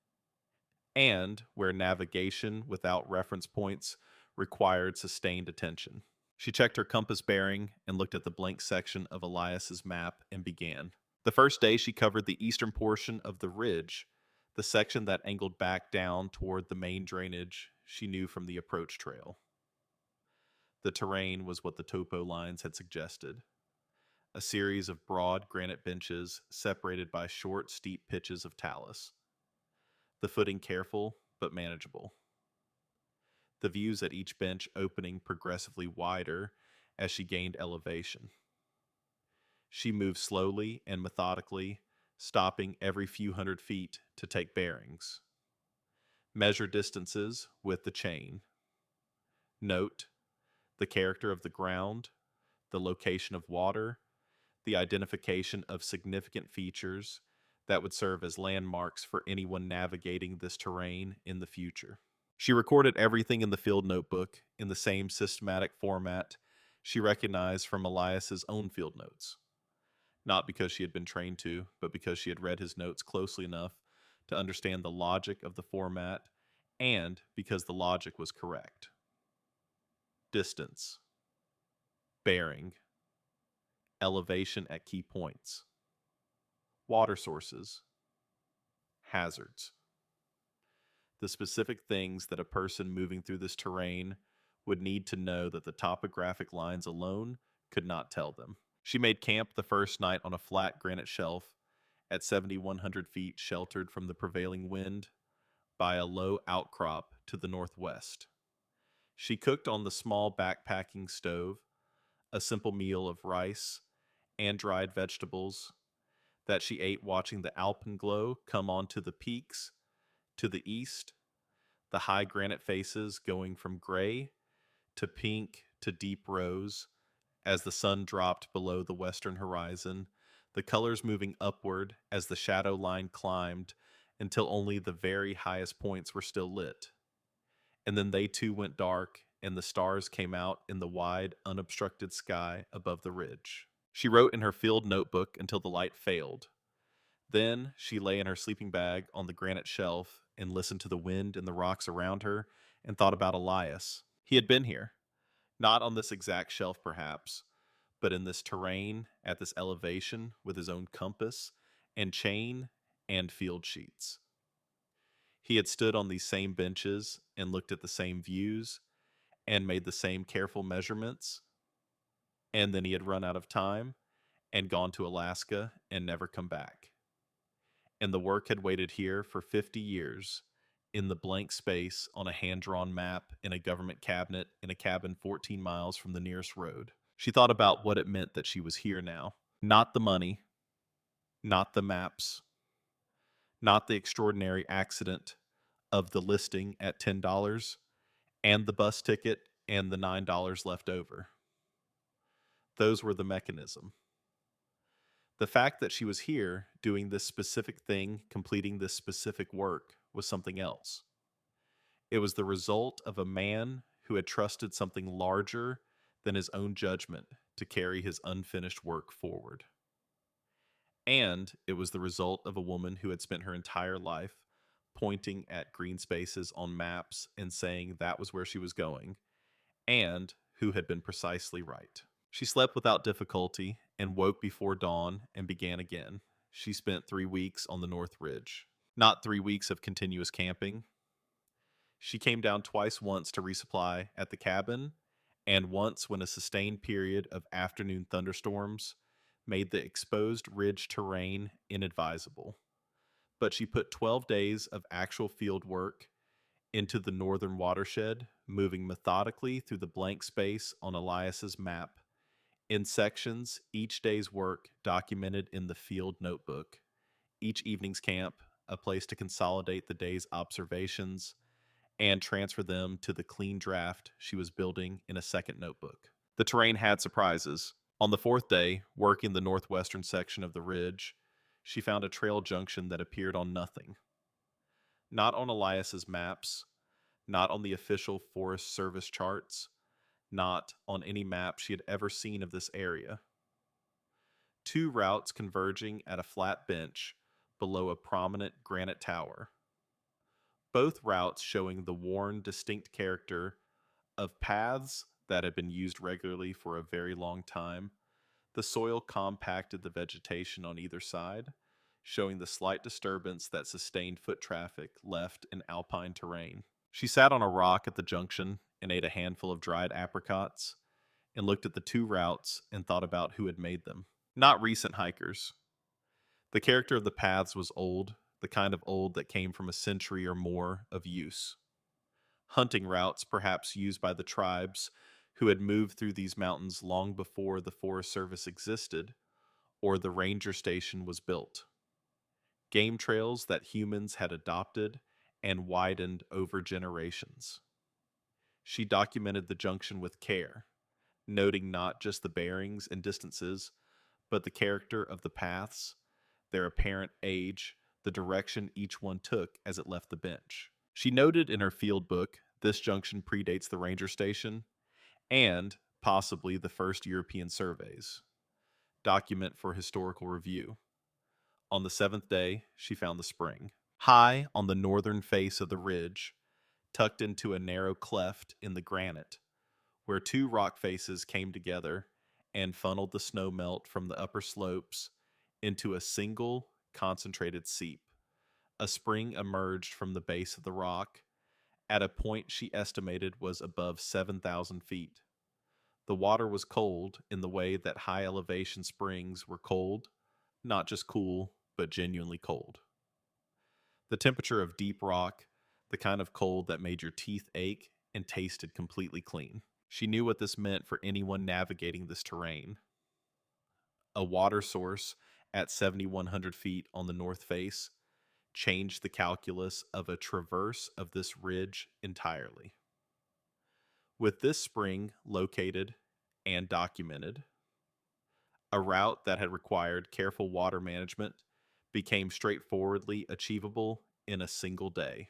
and where navigation without reference points required sustained attention. She checked her compass bearing and looked at the blank section of Elias's map and began. The first day she covered the eastern portion of the ridge, the section that angled back down toward the main drainage she knew from the approach trail. The terrain was what the topo lines had suggested. A series of broad granite benches separated by short, steep pitches of talus. The footing careful but manageable. The views at each bench opening progressively wider as she gained elevation. She moved slowly and methodically, stopping every few hundred feet to take bearings. Measure distances with the chain. Note the character of the ground, the location of water, the identification of significant features that would serve as landmarks for anyone navigating this terrain in the future. She recorded everything in the field notebook in the same systematic format she recognized from Elias's own field notes. Not because she had been trained to, but because she had read his notes closely enough to understand the logic of the format, and because the logic was correct. Distance, bearing, elevation at key points, water sources, hazards. The specific things that a person moving through this terrain would need to know that the topographic lines alone could not tell them. She made camp the first night on a flat granite shelf at 7,100 feet, sheltered from the prevailing wind by a low outcrop to the northwest. She cooked on the small backpacking stove a simple meal of rice and dried vegetables that she ate watching the alpenglow come onto the peaks to the east, the high granite faces going from gray to pink to deep rose as the sun dropped below the western horizon, the colors moving upward as the shadow line climbed until only the very highest points were still lit. And then they too went dark, and the stars came out in the wide, unobstructed sky above the ridge. She wrote in her field notebook until the light failed. Then she lay in her sleeping bag on the granite shelf and listened to the wind and the rocks around her and thought about Elias. He had been here, not on this exact shelf perhaps, but in this terrain at this elevation with his own compass and chain and field sheets. He had stood on these same benches and looked at the same views and made the same careful measurements, and then he had run out of time and gone to Alaska and never come back. And the work had waited here for 50 years in the blank space on a hand-drawn map in a government cabinet in a cabin 14 miles from the nearest road. She thought about what it meant that she was here now. Not the money, not the maps, not the extraordinary accident of the listing at $10 and the bus ticket and the $9 left over. Those were the mechanism. The fact that she was here doing this specific thing, completing this specific work, was something else. It was the result of a man who had trusted something larger than his own judgment to carry his unfinished work forward. And it was the result of a woman who had spent her entire life pointing at green spaces on maps and saying that was where she was going, and who had been precisely right. She slept without difficulty and woke before dawn and began again. She spent 3 weeks on the North Ridge. Not 3 weeks of continuous camping. She came down twice, once to resupply at the cabin, and once when a sustained period of afternoon thunderstorms made the exposed ridge terrain inadvisable. But she put 12 days of actual field work into the northern watershed, moving methodically through the blank space on Elias's map, in sections, each day's work documented in the field notebook, each evening's camp, a place to consolidate the day's observations and transfer them to the clean draft she was building in a second notebook. The terrain had surprises. On the fourth day, working the northwestern section of the ridge, she found a trail junction that appeared on nothing. Not on Elias's maps, not on the official Forest Service charts, not on any map she had ever seen of this area. 2 routes converging at a flat bench below a prominent granite tower. Both routes showing the worn, distinct character of paths that had been used regularly for a very long time. The soil compacted the vegetation on either side, showing the slight disturbance that sustained foot traffic left in alpine terrain. She sat on a rock at the junction and ate a handful of dried apricots and looked at the 2 routes and thought about who had made them. Not recent hikers. The character of the paths was old, the kind of old that came from a century or more of use. Hunting routes perhaps used by the tribes who had moved through these mountains long before the Forest Service existed or the ranger station was built. Game trails that humans had adopted and widened over generations. She documented the junction with care, noting not just the bearings and distances, but the character of the paths, their apparent age, the direction each one took as it left the bench. She noted in her field book this junction predates the ranger station and possibly the first European surveys. Document for historical review. On the 7th day, she found the spring. High on the northern face of the ridge, tucked into a narrow cleft in the granite, where 2 rock faces came together and funneled the snow melt from the upper slopes into a single concentrated seep. A spring emerged from the base of the rock at a point she estimated was above 7,000 feet. The water was cold in the way that high elevation springs were cold, not just cool, but genuinely cold. The temperature of deep rock, the kind of cold that made your teeth ache and tasted completely clean. She knew what this meant for anyone navigating this terrain. A water source at 7,100 feet on the north face changed the calculus of a traverse of this ridge entirely. With this spring located and documented, a route that had required careful water management became straightforwardly achievable in a single day.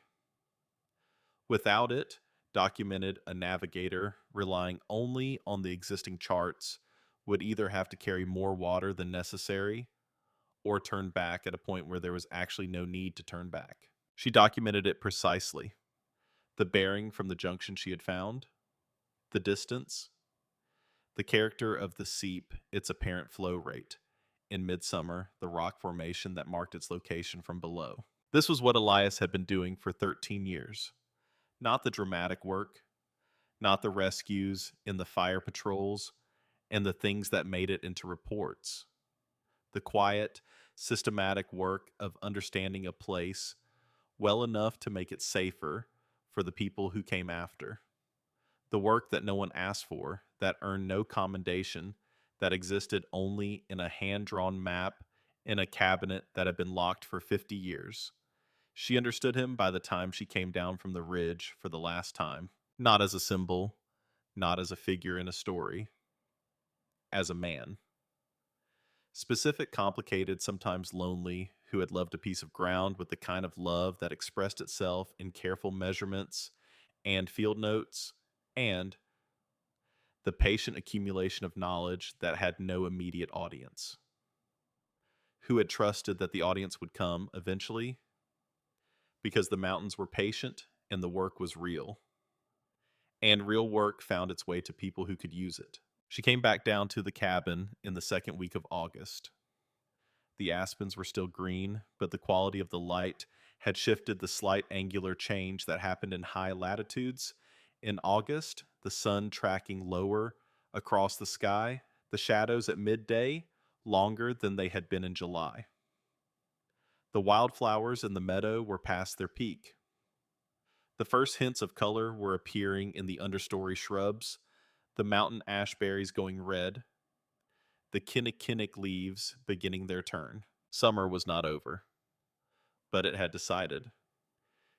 Without it, documented a navigator relying only on the existing charts would either have to carry more water than necessary or turn back at a point where there was actually no need to turn back. She documented it precisely: the bearing from the junction she had found, the distance, the character of the seep, its apparent flow rate, in midsummer, the rock formation that marked its location from below. This was what Elias had been doing for 13 years. Not the dramatic work, not the rescues in the fire patrols, and the things that made it into reports. The quiet, systematic work of understanding a place well enough to make it safer for the people who came after. The work that no one asked for, that earned no commendation, that existed only in a hand-drawn map in a cabinet that had been locked for 50 years. She understood him by the time she came down from the ridge for the last time, not as a symbol, not as a figure in a story, as a man. Specific, complicated, sometimes lonely, who had loved a piece of ground with the kind of love that expressed itself in careful measurements and field notes, and the patient accumulation of knowledge that had no immediate audience. Who had trusted that the audience would come eventually, because the mountains were patient and the work was real. And real work found its way to people who could use it. She came back down to the cabin in the second week of August. The aspens were still green, but the quality of the light had shifted the slight angular change that happened in high latitudes. In August, the sun tracking lower across the sky, the shadows at midday longer than they had been in July. The wildflowers in the meadow were past their peak. The first hints of color were appearing in the understory shrubs, the mountain ashberries going red, the kinnikinick leaves beginning their turn. Summer was not over, but it had decided.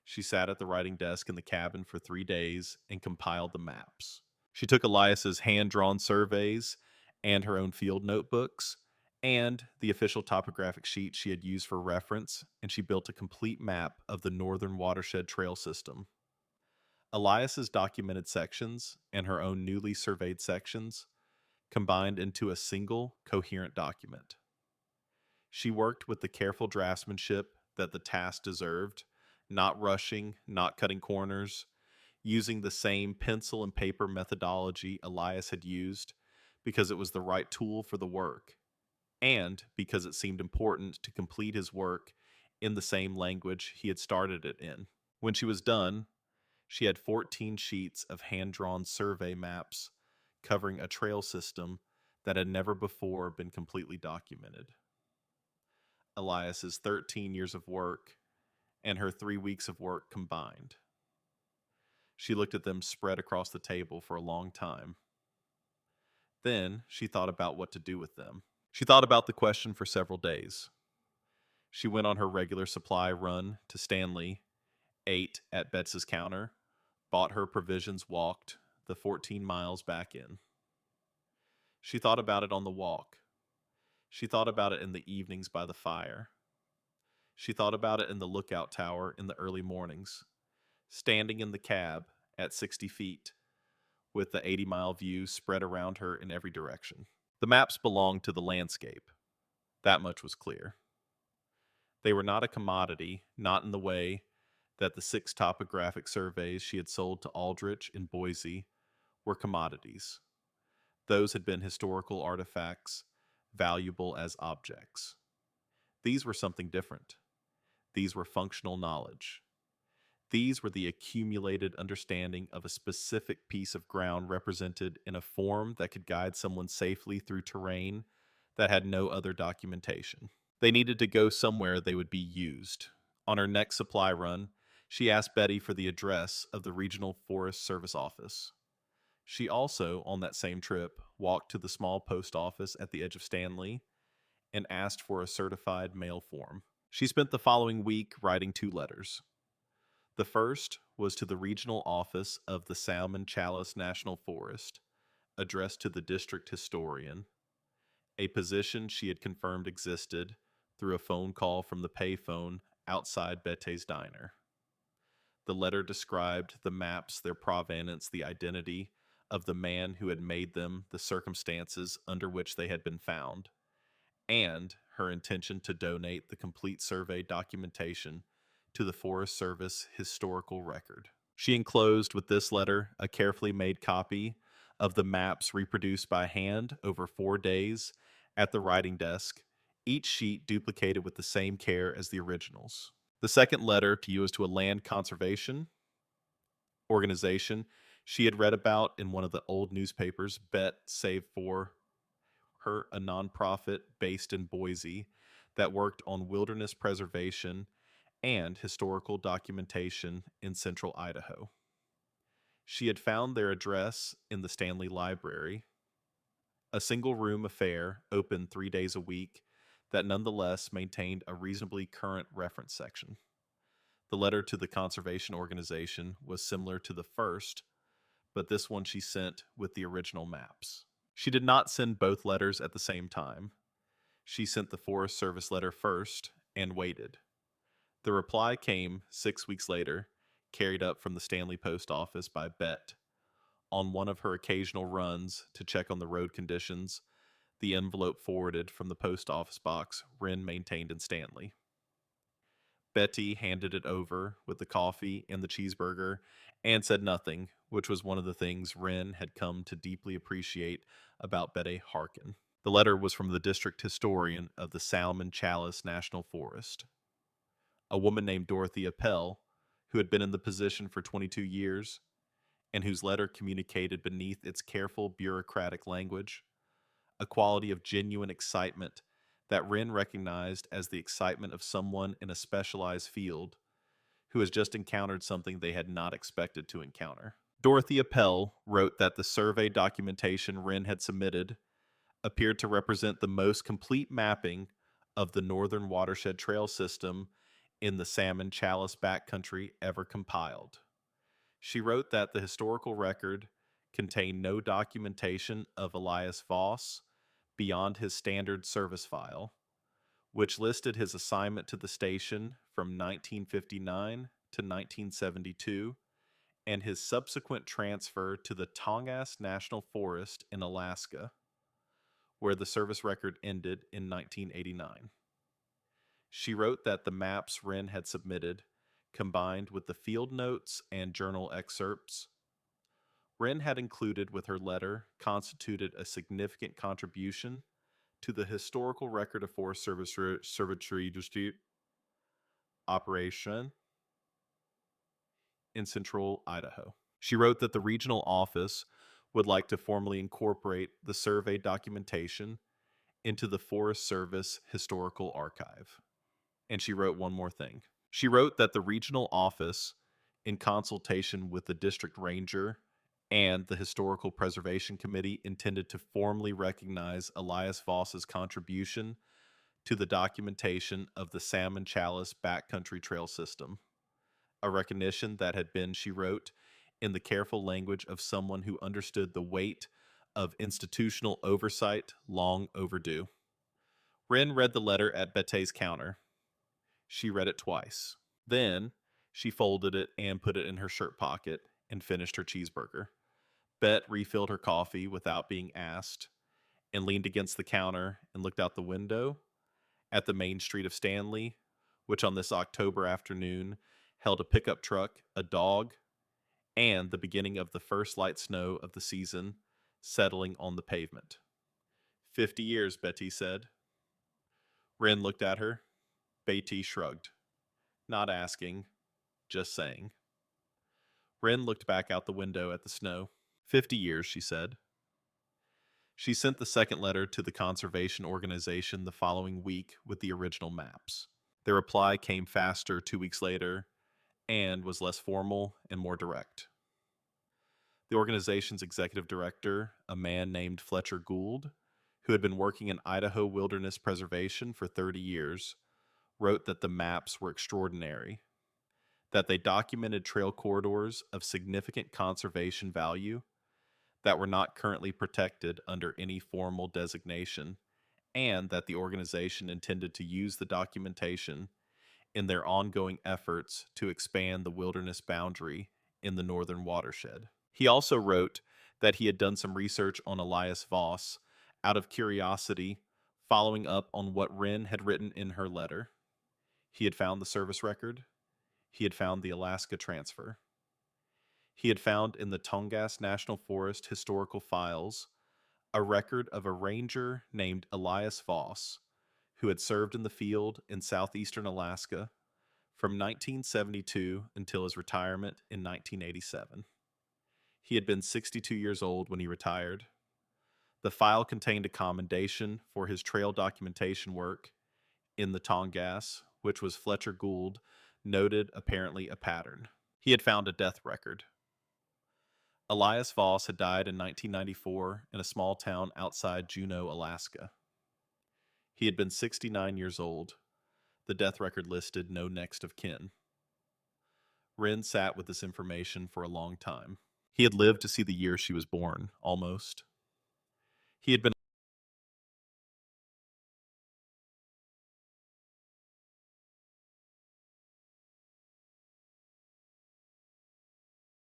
She sat at the writing desk in the cabin for 3 days and compiled the maps. She took Elias's hand-drawn surveys and her own field notebooks and the official topographic sheet she had used for reference, and she built a complete map of the Northern Watershed Trail System. Elias's documented sections and her own newly surveyed sections combined into a single, coherent document. She worked with the careful draftsmanship that the task deserved, not rushing, not cutting corners, using the same pencil and paper methodology Elias had used because it was the right tool for the work, and because it seemed important to complete his work in the same language he had started it in. When she was done, she had 14 sheets of hand-drawn survey maps covering a trail system that had never before been completely documented. Elias's 13 years of work and her 3 weeks of work combined. She looked at them spread across the table for a long time. Then she thought about what to do with them. She thought about the question for several days. She went on her regular supply run to Stanley, ate at Betts's counter, bought her provisions, walked the 14 miles back in. She thought about it on the walk. She thought about it in the evenings by the fire. She thought about it in the lookout tower in the early mornings, standing in the cab at 60 feet, with the 80-mile view spread around her in every direction. The maps belonged to the landscape. That much was clear. They were not a commodity, not in the way that the 6 topographic surveys she had sold to Aldrich in Boise were commodities. Those had been historical artifacts, valuable as objects. These were something different. These were functional knowledge. These were the accumulated understanding of a specific piece of ground represented in a form that could guide someone safely through terrain that had no other documentation. They needed to go somewhere they would be used. On her next supply run, She asked Betty for the address of the Regional Forest Service office. She also, on that same trip, walked to the small post office at the edge of Stanley and asked for a certified mail form. She spent the following week writing 2 letters. The first was to the regional office of the Salmon Chalice National Forest, addressed to the district historian, a position she had confirmed existed through a phone call from the payphone outside Bette's diner. The letter described the maps, their provenance, the identity of the man who had made them, the circumstances under which they had been found, and her intention to donate the complete survey documentation to the Forest Service historical record. She enclosed with this letter a carefully made copy of the maps reproduced by hand over 4 days at the writing desk, each sheet duplicated with the same care as the originals. The second letter to you is to a land conservation organization she had read about in one of the old newspapers, Bet Save For Her, a nonprofit based in Boise that worked on wilderness preservation and historical documentation in central Idaho. She had found their address in the Stanley Library, a single room affair open 3 days a week that nonetheless maintained a reasonably current reference section. The letter to the conservation organization was similar to the first, but this one she sent with the original maps. She did not send both letters at the same time. She sent the Forest Service letter first and waited. The reply came 6 weeks later, carried up from the Stanley post office by Bet. On one of her occasional runs to check on the road conditions, the envelope forwarded from the post office box Wren maintained in Stanley. Betty handed it over with the coffee and the cheeseburger and said nothing, which was one of the things Wren had come to deeply appreciate about Betty Harkin. The letter was from the district historian of the Salmon Chalice National Forest, a woman named Dorothy Appel, who had been in the position for 22 years and whose letter communicated beneath its careful bureaucratic language a quality of genuine excitement that Wren recognized as the excitement of someone in a specialized field who has just encountered something they had not expected to encounter. Dorothy Appel wrote that the survey documentation Wren had submitted appeared to represent the most complete mapping of the Northern Watershed Trail system in the Salmon Chalice backcountry ever compiled. She wrote that the historical record contained no documentation of Elias Voss beyond his standard service file, which listed his assignment to the station from 1959 to 1972 and his subsequent transfer to the Tongass National Forest in Alaska, where the service record ended in 1989. She wrote that the maps Wren had submitted, combined with the field notes and journal excerpts Wren had included with her letter, constituted a significant contribution to the historical record of Forest Service Servitude Dispute operation in central Idaho. She wrote that the regional office would like to formally incorporate the survey documentation into the Forest Service Historical Archive. And she wrote one more thing. She wrote that the regional office, in consultation with the district ranger and the Historical Preservation Committee, intended to formally recognize Elias Voss's contribution to the documentation of the Salmon Chalice backcountry trail system, a recognition that had been, she wrote, in the careful language of someone who understood the weight of institutional oversight long overdue. Wren read the letter at Bette's counter. She read it twice. Then she folded it and put it in her shirt pocket and finished her cheeseburger. Bet refilled her coffee without being asked and leaned against the counter and looked out the window at the main street of Stanley, which on this October afternoon held a pickup truck, a dog, and the beginning of the first light snow of the season settling on the pavement. 50 years, Betty said. Wren looked at her. Betty shrugged, not asking, just saying. Wren looked back out the window at the snow. 50 years, she said. She sent the second letter to the conservation organization the following week with the original maps. Their reply came faster 2 weeks later, and was less formal and more direct. The organization's executive director, a man named Fletcher Gould, who had been working in Idaho wilderness preservation for 30 years, wrote that the maps were extraordinary, that they documented trail corridors of significant conservation value that were not currently protected under any formal designation, and that the organization intended to use the documentation in their ongoing efforts to expand the wilderness boundary in the northern watershed. He also wrote that he had done some research on Elias Voss out of curiosity, following up on what Wren had written in her letter. He had found the service record. He had found the Alaska transfer. He had found in the Tongass National Forest historical files a record of a ranger named Elias Voss, who had served in the field in southeastern Alaska from 1972 until his retirement in 1987. He had been 62 years old when he retired. The file contained a commendation for his trail documentation work in the Tongass, which was Fletcher Gould noted apparently a pattern. He had found a death record. Elias Voss had died in 1994 in a small town outside Juneau, Alaska. He had been 69 years old. The death record listed no next of kin. Wren sat with this information for a long time. He had lived to see the year she was born, almost. He had been